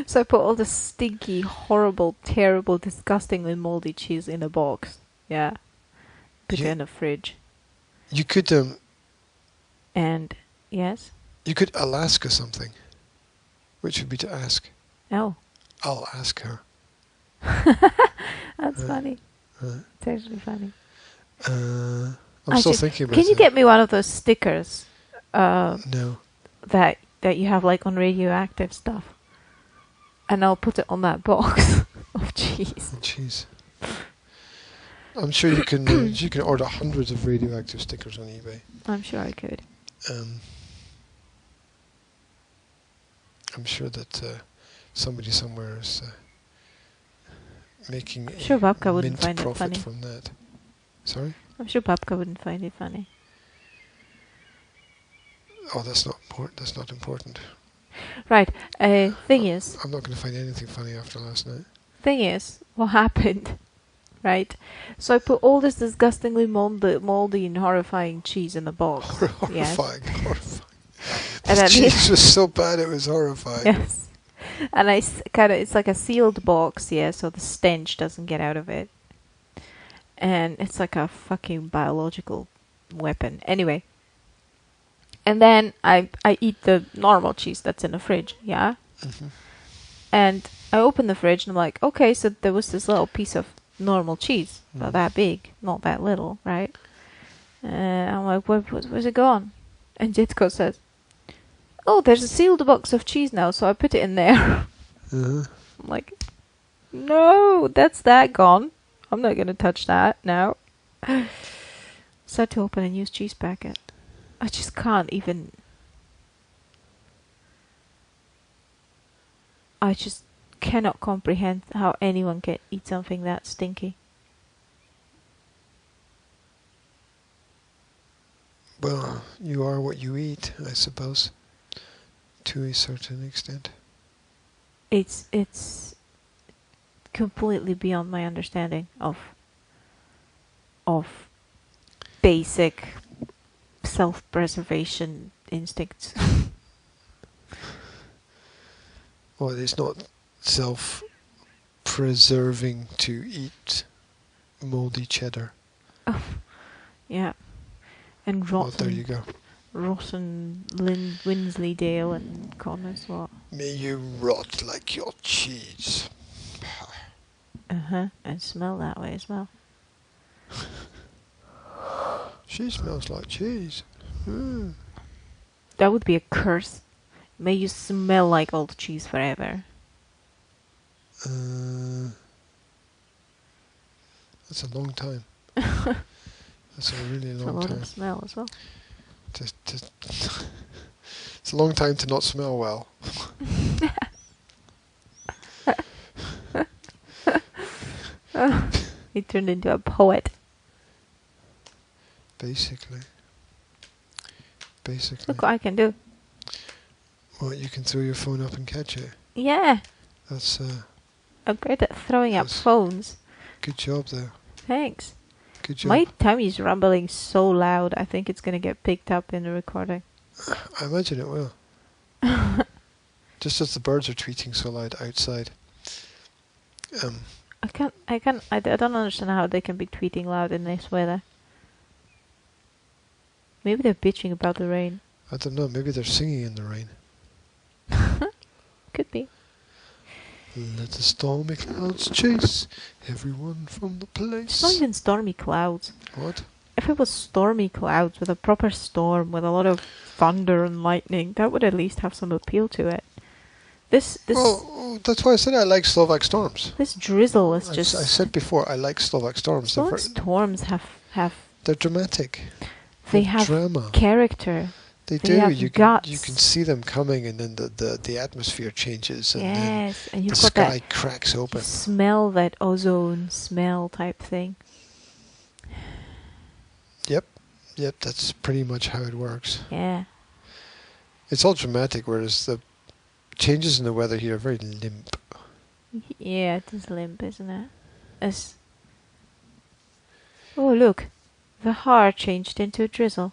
S2: So I put all the stinky, horrible, terrible, disgustingly moldy cheese in a box. Yeah. Put it
S1: Yeah.
S2: in the fridge.
S1: You could
S2: And, yes?
S1: Alaska something, which would be to ask.
S2: Oh.
S1: I'll ask her.
S2: That's funny. It's actually funny.
S1: I'm still thinking about it.
S2: Can you get me one of those stickers?
S1: No.
S2: That you have like on radioactive stuff, and I'll put it on that box of cheese.
S1: Cheese. I'm sure you can. You can order hundreds of radioactive stickers on eBay.
S2: I'm sure I could.
S1: I'm sure that somebody somewhere is making
S2: sure Babka wouldn't
S1: mint
S2: find it
S1: profit
S2: funny.
S1: from that. Sorry?
S2: I'm sure Babka wouldn't find it funny.
S1: Oh, that's not important. That's not important.
S2: Right. Thing is.
S1: I'm not going to find anything funny after last night.
S2: Thing is, what happened? Right. So I put all this disgustingly moldy and horrifying cheese in the box.
S1: Horrifying.
S2: Yes.
S1: Horrifying.
S2: And
S1: The cheese was so bad it was horrifying.
S2: Yes. And it's like a sealed box, yeah, so the stench doesn't get out of it. And it's like a fucking biological weapon. Anyway. And then I eat the normal cheese that's in the fridge, yeah?
S1: Mm-hmm.
S2: And I open the fridge and I'm like, okay, so there was this little piece of normal cheese. Not that big, not that little, right? I'm like, where's it gone? And Jitko says, oh, there's a sealed box of cheese now, so I put it in there.
S1: Uh-huh.
S2: I'm like, no, that's that gone. I'm not going to touch that now. So I had to open a new cheese packet. I just can't even... I just cannot comprehend how anyone can eat something that stinky.
S1: Well, you are what you eat, I suppose, to a certain extent.
S2: It's completely beyond my understanding of basic self-preservation instincts.
S1: Well, it's not self-preserving to eat moldy cheddar.
S2: Oh, yeah. And rotten,
S1: Well, there you go.
S2: rotten Winsleydale and Connors, what?
S1: May you rot like your cheese.
S2: And smell that way as well.
S1: She smells like cheese. Mm.
S2: That would be a curse. May you smell like old cheese forever.
S1: That's a long time. That's a really long
S2: It's a lot
S1: time.
S2: of smell as well.
S1: It's a long time to not smell well.
S2: He turned into a poet.
S1: Basically.
S2: Look what I can do.
S1: Well, you can throw your phone up and catch it.
S2: Yeah.
S1: That's
S2: I'm great at throwing up
S1: Yes.
S2: phones.
S1: good job there.
S2: Thanks.
S1: Good job.
S2: My tummy's rumbling so loud, I think it's gonna get picked up in the recording.
S1: I imagine it will. Just as the birds are tweeting so loud outside.
S2: I don't understand how they can be tweeting loud in this weather. Maybe they're bitching about the rain.
S1: I don't know, maybe they're singing in the rain.
S2: Could be.
S1: Let the stormy clouds chase everyone from the place.
S2: It's not even stormy clouds.
S1: What?
S2: If it was stormy clouds with a proper storm, with a lot of thunder and lightning, that would at least have some appeal to it. This
S1: Well, that's why I said I like Slovak storms.
S2: this drizzle is
S1: I
S2: just...
S1: said before, I like Slovak storms.
S2: Some storms have
S1: They're dramatic.
S2: they
S1: They're
S2: have
S1: drama.
S2: character.
S1: They
S2: they
S1: do.
S2: have
S1: You
S2: guts.
S1: can see them coming, and then the atmosphere changes, and
S2: Yes, and
S1: then
S2: you've
S1: the
S2: got
S1: sky
S2: that
S1: cracks
S2: you
S1: open.
S2: smell, that ozone smell type thing.
S1: Yep, that's pretty much how it works.
S2: Yeah.
S1: It's all dramatic, whereas the changes in the weather here are very limp.
S2: Yeah, it is limp, isn't it? Oh, look. The har changed into a drizzle.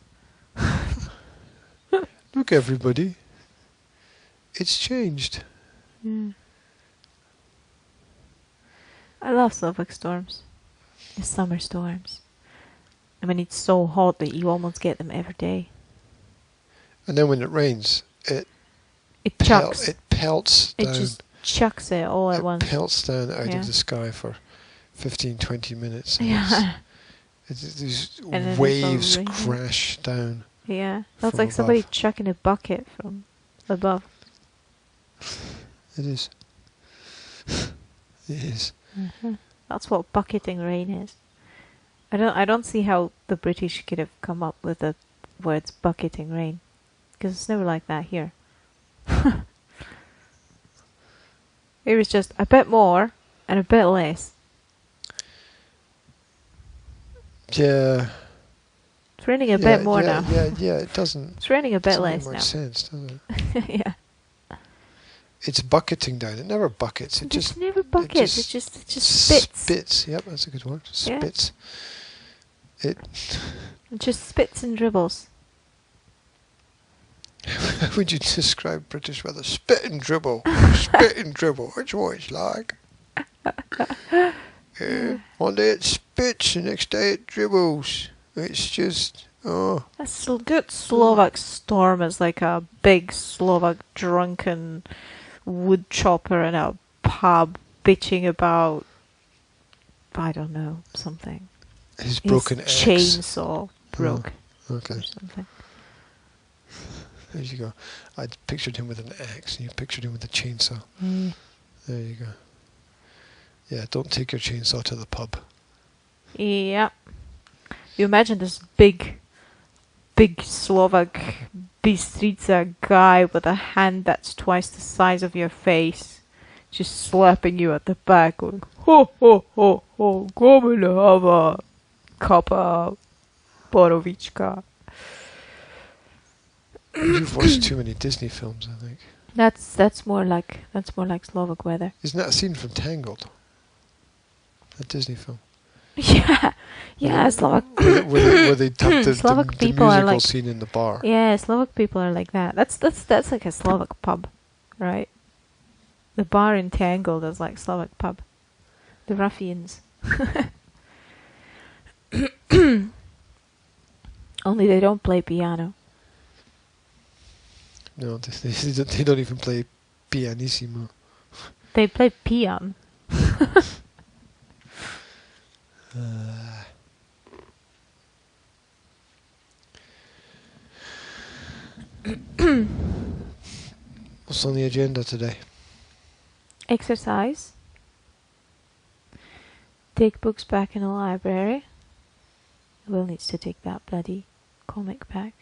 S1: Look, everybody. It's changed.
S2: Yeah. I love Slovak storms. The summer storms. I mean, it's so hot that you almost get them every day.
S1: And then when it rains, it
S2: It chucks.
S1: pelts
S2: It
S1: down.
S2: just chucks it all at once.
S1: It pelts down out
S2: Yeah.
S1: of the sky for 15, 20 minutes. And
S2: Yeah.
S1: these
S2: And then it's all
S1: waves
S2: raining.
S1: crash down.
S2: Yeah. That's
S1: From
S2: like somebody
S1: above.
S2: chucking a bucket from above.
S1: It is. It is.
S2: That's what bucketing rain is. I don't see how the British could have come up with the words bucketing rain, because it's never like that here. It was just a bit more and a bit less.
S1: Yeah.
S2: It's raining a bit more
S1: yeah,
S2: now.
S1: Yeah, it doesn't.
S2: It's raining a bit
S1: Doesn't make
S2: less
S1: much
S2: now.
S1: sense, does it?
S2: Yeah.
S1: It's bucketing down. It never buckets. It
S2: It
S1: just
S2: just never buckets. It just spits.
S1: Spits. Yep, that's a good word.
S2: Yeah.
S1: Spits. It.
S2: It just spits and dribbles.
S1: How would you describe British weather? Spit and dribble. Spit and dribble. That's what it's like. One day it spits, the next day it dribbles. It's just, oh.
S2: A good Slovak storm is like a big Slovak drunken wood chopper in a pub bitching about, I don't know, something.
S1: His broken
S2: His
S1: axe.
S2: chainsaw broke
S1: Okay,
S2: or something.
S1: there you go. I pictured him with an axe, and you pictured him with a chainsaw. There you go. Yeah, don't take your chainsaw to the pub.
S2: Yeah. You imagine this big Slovak Bistrica guy with a hand that's twice the size of your face, just slapping you at the back, going, ho, ho, ho, ho, come and have a cup of borovička.
S1: You've watched too many Disney films, I think.
S2: That's more like Slovak weather.
S1: Isn't that a scene from Tangled? A Disney film.
S2: Yeah, Slovak.
S1: where they have the
S2: Slovak
S1: the
S2: people are
S1: musical
S2: like-
S1: scene in the bar.
S2: Yeah, Slovak people are like that. That's like a Slovak pub, right? The bar in Tangled is like Slovak pub. The ruffians. Only they don't play piano.
S1: No, they don't even play pianissimo.
S2: They play peon.
S1: What's on the agenda today?
S2: Exercise. Take books back in the library. Will needs to take that bloody comic back.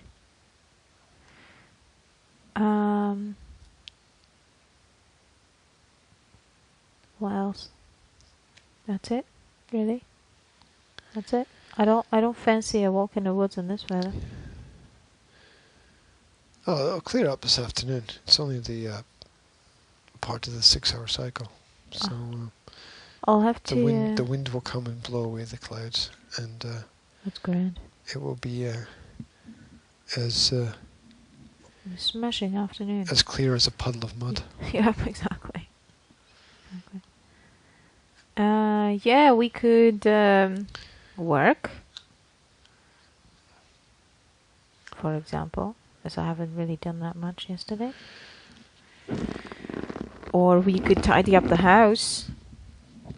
S2: What else? That's it, really. That's it. I don't fancy a walk in the woods in this weather.
S1: Oh, it'll clear up this afternoon. It's only the part of the 6-hour cycle. So
S2: I'll have
S1: the
S2: to.
S1: the wind will come and blow away the clouds, and
S2: That's grand.
S1: it will be as
S2: Smashing afternoon.
S1: as clear as a puddle of mud.
S2: Yeah, exactly. Yeah, we could work, for example, as I haven't really done that much yesterday. Or we could tidy up the house.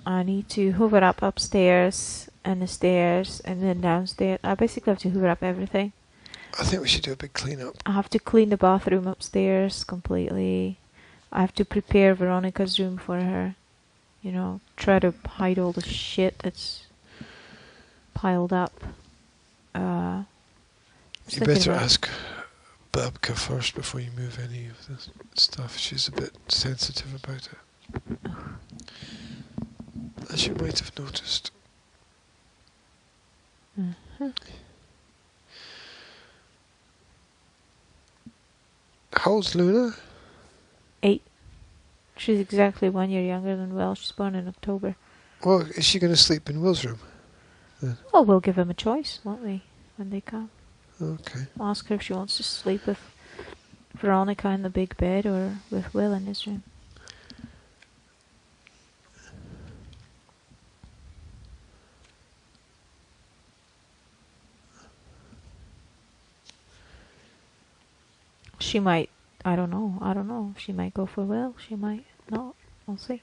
S2: I need to hoover up upstairs and the stairs and then downstairs. I basically have to hoover up everything.
S1: I think we should do a big clean up.
S2: I have to clean the bathroom upstairs completely. I have to prepare Veronica's room for her. You know, try to hide all the shit that's piled up.
S1: You better ask Babka first before you move any of this stuff. She's a bit sensitive about it. As you might have noticed. How old's Luna?
S2: 8. She's exactly 1 year younger than Will. She's born in October.
S1: Well, is she going to sleep in Will's room?
S2: Oh, we'll give them a choice, won't we, when they come?
S1: Okay.
S2: I'll ask her if she wants to sleep with Veronica in the big bed or with Will in his room. She might, I don't know. She might go for Will. She might not. we'll see.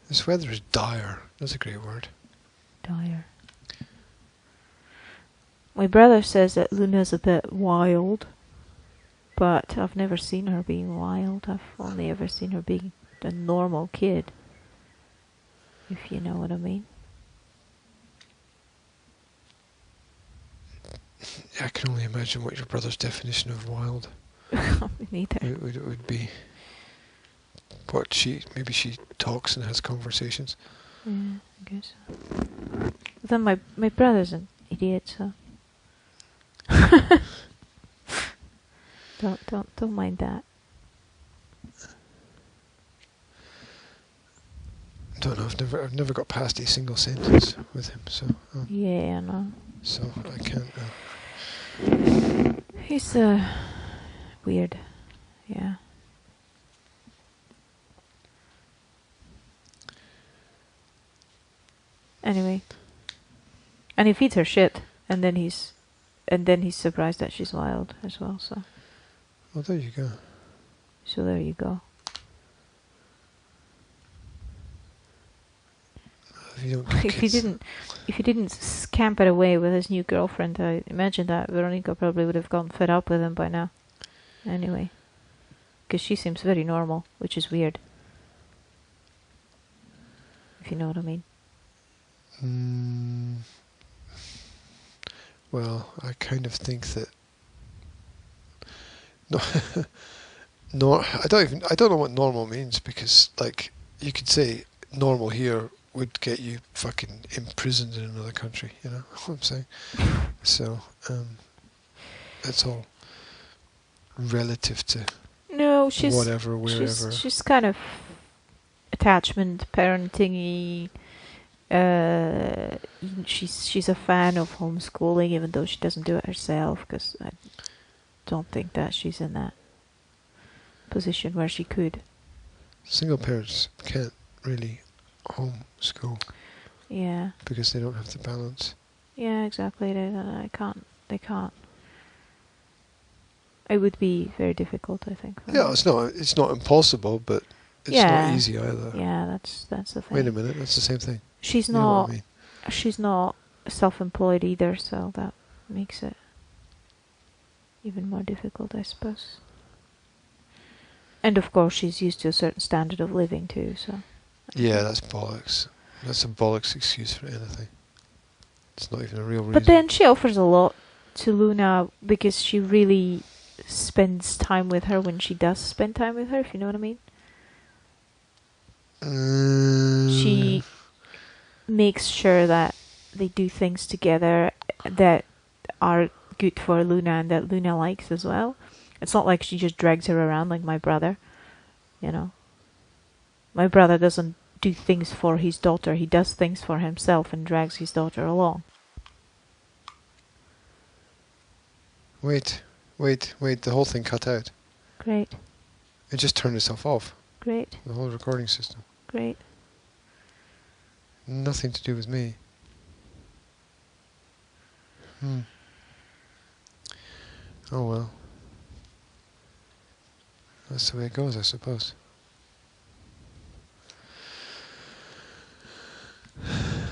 S1: This weather is dire. That's a great word.
S2: Dire. My brother says that Luna's a bit wild, but I've never seen her being wild. I've only ever seen her being a normal kid, if you know what I mean.
S1: I can only imagine what your brother's definition of wild
S2: Me neither.
S1: would be. Maybe she talks and has conversations.
S2: Yeah, I guess so. But then my brother's an idiot, so don't mind that.
S1: I don't know. I've never got past a single sentence with him, so
S2: Yeah, I know.
S1: so I can't.
S2: He's weird. Yeah. Anyway, and he feeds her shit, and then he's surprised that she's wild as well. So.
S1: Well, there you go.
S2: So there you go.
S1: If you don't get
S2: If
S1: kids-
S2: he didn't scamper away with his new girlfriend, I imagine that Veronica probably would have gotten fed up with him by now. Anyway, because she seems very normal, which is weird. If you know what I mean.
S1: Well, I kind of think that. No, I don't know what normal means, because like you could say normal here would get you fucking imprisoned in another country. You know what I'm saying? So that's all relative to
S2: No, she's
S1: whatever, wherever.
S2: She's kind of attachment parenting-y. She's a fan of homeschooling, even though she doesn't do it herself, because I don't think that she's in that position where she could.
S1: Single parents can't really homeschool
S2: Yeah.
S1: because they don't have the balance.
S2: Yeah, exactly. They can't. It would be very difficult, I think. For
S1: Yeah,
S2: them.
S1: it's not impossible, but it's
S2: Yeah.
S1: not easy either.
S2: Yeah, that's the thing.
S1: Wait a minute, that's the same thing.
S2: She's
S1: You know
S2: not.
S1: what I mean?
S2: She's not self-employed either, so that makes it even more difficult, I suppose. And of course, she's used to a certain standard of living too. So.
S1: Yeah, that's bollocks. That's a bollocks excuse for anything. It's not even a real reason.
S2: But then she offers a lot to Luna because she really spends time with her when she does spend time with her, if you know what I mean. She makes sure that they do things together that are good for Luna and that Luna likes as well. It's not like she just drags her around like my brother, you know. My brother doesn't do things for his daughter. He does things for himself and drags his daughter along.
S1: Wait, the whole thing cut out.
S2: Great,
S1: It just turned itself off.
S2: great,
S1: The whole recording system.
S2: great.
S1: Nothing to do with me. Oh well. That's the way it goes, I suppose.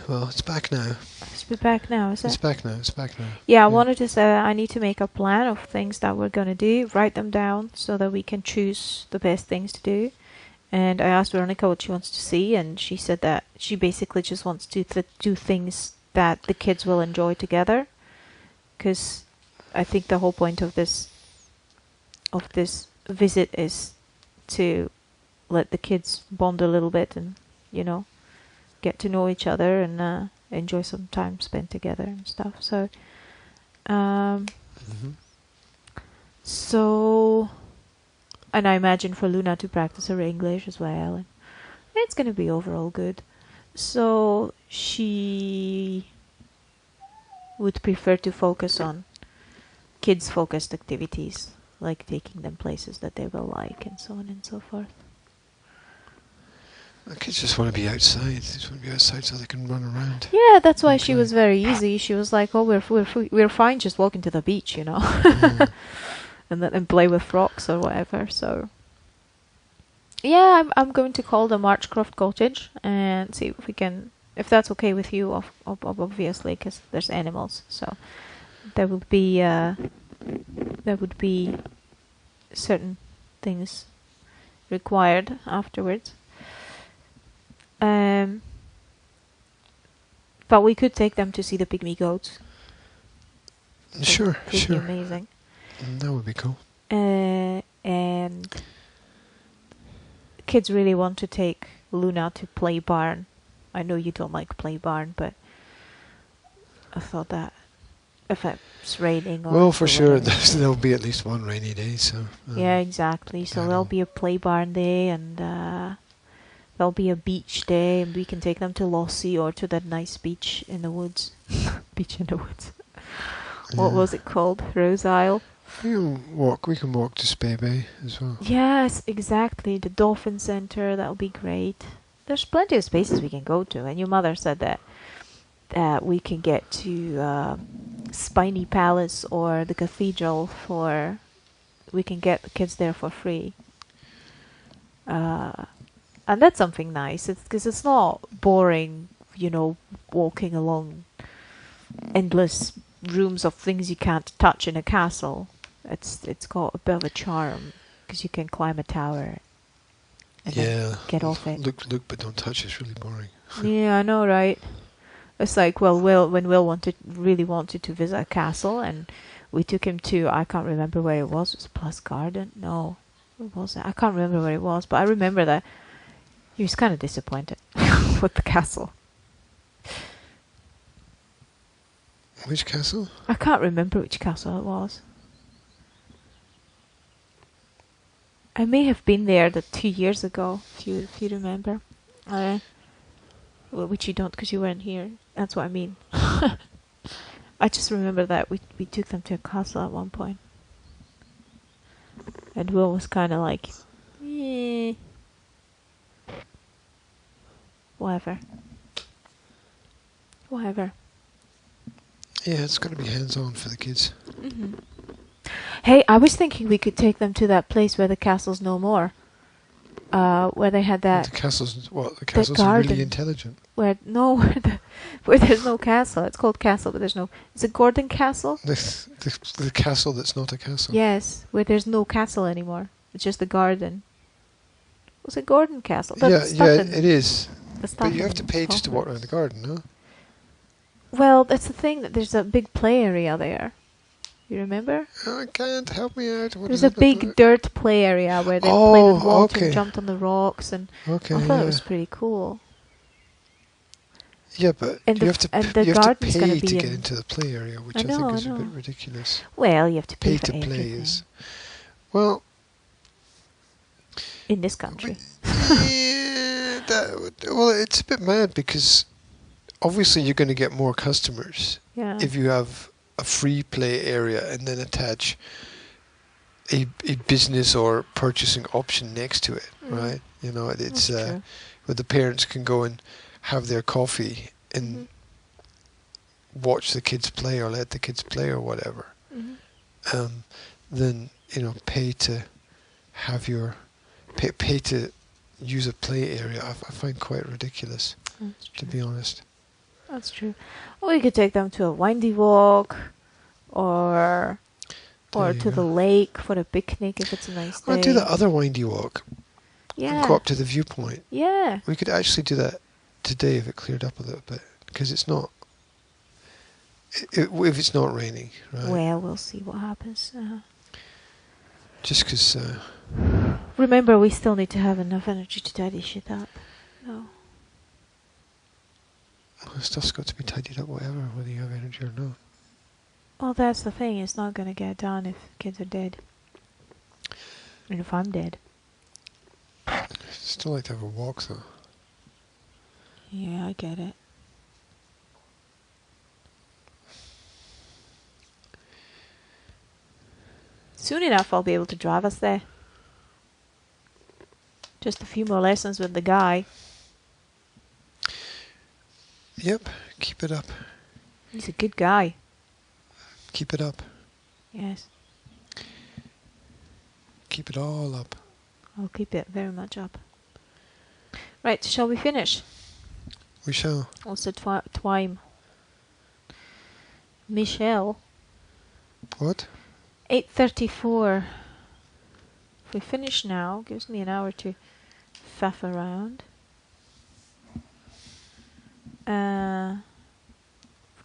S1: Well, it's back now.
S2: Let's be back now, is it?
S1: It's back now.
S2: Yeah, I wanted to say that I need to make a plan of things that we're going to do, write them down so that we can choose the best things to do. And I asked Veronica what she wants to see, and she said that she basically just wants to do things that the kids will enjoy together. Because I think the whole point of this visit is to let the kids bond a little bit and, you know, get to know each other and enjoy some time spent together and stuff. So, so, and I imagine for Luna to practice her English as well, and it's going to be overall good. So she would prefer to focus on kids-focused activities, like taking them places that they will like, and so on and so forth.
S1: The kids just want to be outside. They just want to be outside so they can run around.
S2: Yeah, that's why she was very easy. She was like, "Oh, we're fine, just walking to the beach, you know, and play with rocks or whatever." So Yeah, I'm going to call the Marchcroft Cottage and see if we can, if that's okay with you, obviously, because there's animals. So there would be certain things required afterwards. But we could take them to see the pygmy goats.
S1: Sure, sure.
S2: Amazing.
S1: That would be cool.
S2: And kids really want to take Luna to play barn. I know you don't like play barn, but I thought that if it's raining or
S1: well, for sure there'll be at least one rainy day. So
S2: yeah, exactly. So there'll be a play barn day, and there'll be a beach day, and we can take them to Lossie or to that nice beach in the woods. Beach in the woods. What was it called? Rose Isle.
S1: We can walk to Spey Bay as well.
S2: Yes, exactly. The Dolphin Centre, that'll be great. There's plenty of spaces we can go to, and your mother said that we can get to Spiny Palace or the Cathedral we can get the kids there for free. And that's something nice, because it's not boring, walking along endless rooms of things you can't touch in a castle. It's got a bit of a charm because you can climb a tower and then get off it.
S1: Look, but don't touch. It's really boring.
S2: Yeah, I know, right? It's like, when Will really wanted to visit a castle, and we took him to, I can't remember where it was. It was Plus Garden? No, what was it? I can't remember where it was, but I remember that he was kind of disappointed with the castle.
S1: Which castle?
S2: I can't remember which castle it was. I may have been there 2 years ago, if you remember. Which you don't, because you weren't here. That's what I mean. I just remember that we took them to a castle at one point. And Will was kind of like, whatever.
S1: Yeah, it's got to be hands-on for the kids.
S2: Mm-hmm. Hey, I was thinking we could take them to that place where the castle's no more. Where they had that...
S1: The castle's really intelligent.
S2: Where there's no castle. It's called castle, but there's no... Is it Gordon Castle?
S1: The castle that's not a castle.
S2: Yes, where there's no castle anymore. It's just the garden. Was it Gordon Castle?
S1: Yeah, it is. But you have to pay just to walk around the garden, no?
S2: Well, that's the thing, that there's a big play area there. You remember?
S1: I can't. Help me out.
S2: There's a big dirt play area where they played in water and jumped on the rocks, and I thought it was pretty cool.
S1: Yeah, but you have to pay to get into the play area, which I think is a bit ridiculous.
S2: Well, you have to pay for
S1: to play
S2: everything.
S1: Well,
S2: in this country.
S1: It's a bit mad, because obviously you're going to get more customers if you have a free play area and then attach a business or purchasing option next to it, right? It's where the parents can go and have their coffee and watch the kids play or let the kids play or whatever. Then pay to have pay to use a play area. I find quite ridiculous, to be honest.
S2: That's true. Or we could take them to a windy walk, or to the lake for a picnic if it's a nice day.
S1: Or do the other windy walk.
S2: Yeah.
S1: And go up to the viewpoint.
S2: Yeah.
S1: We could actually do that today if it cleared up a little bit, because it's not. If it's not raining, right?
S2: Well, we'll see what happens.
S1: Just because.
S2: Remember, we still need to have enough energy to tidy shit up. No.
S1: Well, stuff's got to be tidied up, whether you have energy or not.
S2: Well, that's the thing. It's not going to get done if kids are dead. And if I'm dead.
S1: I'd still like to have a walk, though.
S2: Yeah, I get it. Soon enough, I'll be able to drive us there. Just a few more lessons with the guy.
S1: Yep, keep it up.
S2: He's a good guy.
S1: Keep it up.
S2: Yes.
S1: Keep it all up.
S2: I'll keep it very much up. Right, shall we finish?
S1: We shall.
S2: What's the time? Michelle.
S1: What?
S2: 8:34. If we finish now, gives me an hour to faff around. We've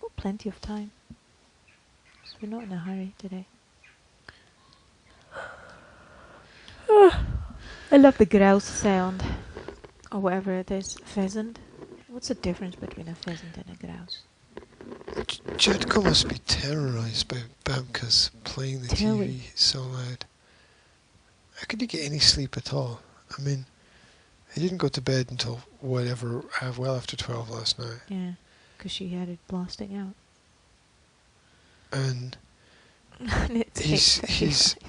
S2: got plenty of time. So we're not in a hurry today. I love the grouse sound. Or whatever it is. Pheasant. What's the difference between a pheasant and a grouse?
S1: Jedko must be terrorised by Bamka's playing the TV so loud. How could he get any sleep at all? I mean, he didn't go to bed until whatever, well after 12 last night.
S2: Yeah, because she had it blasting out.
S1: And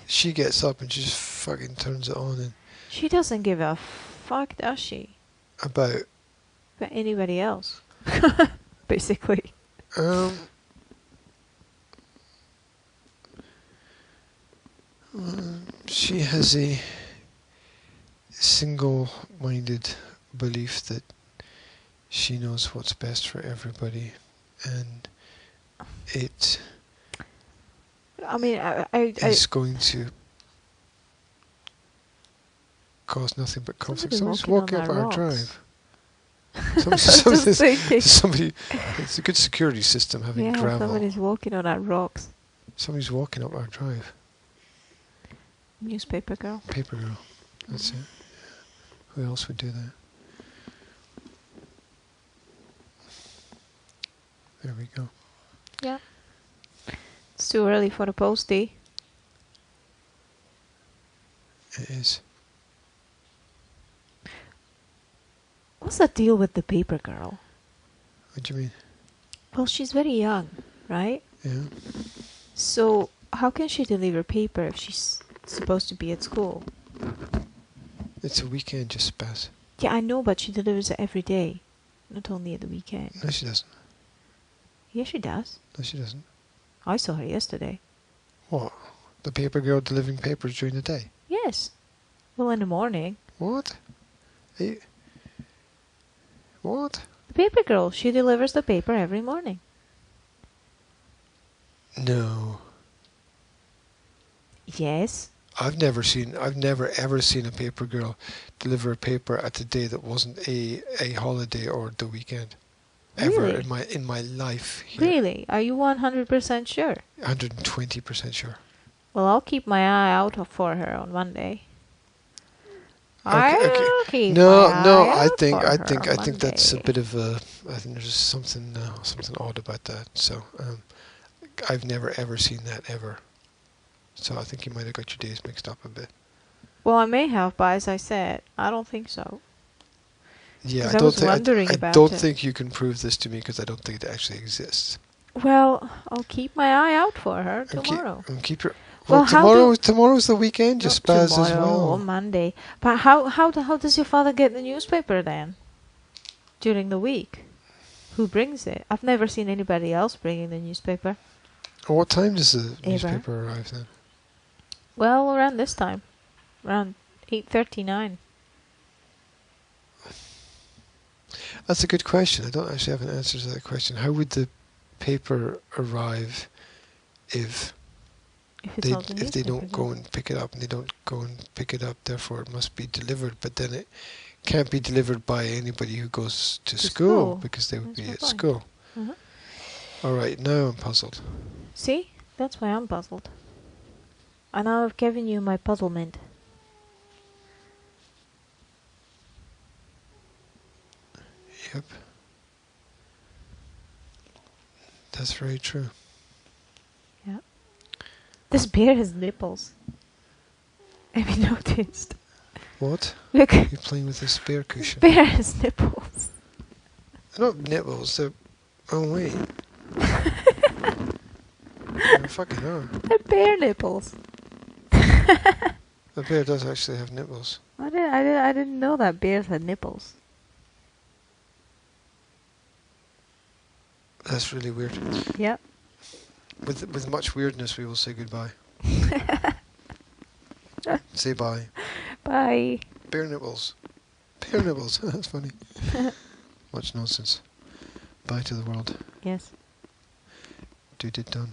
S1: she gets up and she just fucking turns it on. And
S2: she doesn't give a fuck, does she?
S1: About
S2: anybody else, basically.
S1: She has a single-minded belief that she knows what's best for everybody, and it is going to cause nothing but conflict. Someone's walking up our drive. Somebody, it's a good security system having gravel.
S2: Somebody's walking on our rocks.
S1: Somebody's walking up our drive.
S2: Newspaper girl.
S1: Paper girl. That's it. Who else would do that? There we go.
S2: Yeah. It's too early for the postie.
S1: It is.
S2: What's the deal with the paper girl?
S1: What do you mean?
S2: Well, she's very young, right?
S1: Yeah.
S2: So, how can she deliver paper if she's supposed to be at school?
S1: It's a weekend, just Baz.
S2: Yeah, I know, but she delivers it every day. Not only at the weekend.
S1: No, she doesn't.
S2: Yes, she does.
S1: No, she doesn't.
S2: I saw her yesterday.
S1: What? The paper girl delivering papers during the day?
S2: Yes. Well, in the morning.
S1: What? What?
S2: The paper girl. She delivers the paper every morning.
S1: No.
S2: Yes.
S1: I've never ever seen a paper girl deliver a paper at a day that wasn't a holiday or the weekend.
S2: Really?
S1: Ever in my life here.
S2: Really? Are you 100% sure?
S1: 120% sure.
S2: Well, I'll keep my eye out for her on Monday.
S1: Okay. No, I think that's a bit of a. I think there's something odd about that. So, I've never ever seen that ever. So I think you might have got your days mixed up a bit.
S2: Well, I may have, but as I said, I don't think so.
S1: Yeah,
S2: I
S1: don't think you can prove this to me because I don't think it actually exists.
S2: Well, I'll keep my eye out for her tomorrow.
S1: Keep your. Well, tomorrow's the weekend, just Baz as well.
S2: Or Monday. But how does your father get the newspaper then? During the week? Who brings it? I've never seen anybody else bringing the newspaper.
S1: What time does the newspaper arrive then?
S2: Well, around this time. Around 8:39.
S1: That's a good question. I don't actually have an answer to that question. How would the paper arrive if they don't go and pick it up, and they don't go and pick it up, therefore it must be delivered, but then it can't be delivered by anybody who goes to school because they would be at school. Alright, now I'm puzzled.
S2: See? That's why I'm puzzled. And now I've given you my puzzlement.
S1: Yep. That's very true.
S2: Yeah. This bear has nipples. Have you noticed?
S1: What?
S2: Look.
S1: You're playing with this bear cushion.
S2: This bear has nipples.
S1: They're not nipples, they're... Oh, wait. They fucking are.
S2: They're bear nipples.
S1: The bear does actually have nipples.
S2: I didn't know that bears had nipples.
S1: That's really weird.
S2: Yep.
S1: With much weirdness, we will say goodbye. Say bye.
S2: Bye.
S1: Bare nibbles. Bare nibbles. That's funny. Much nonsense. Bye to the world.
S2: Yes.
S1: Done.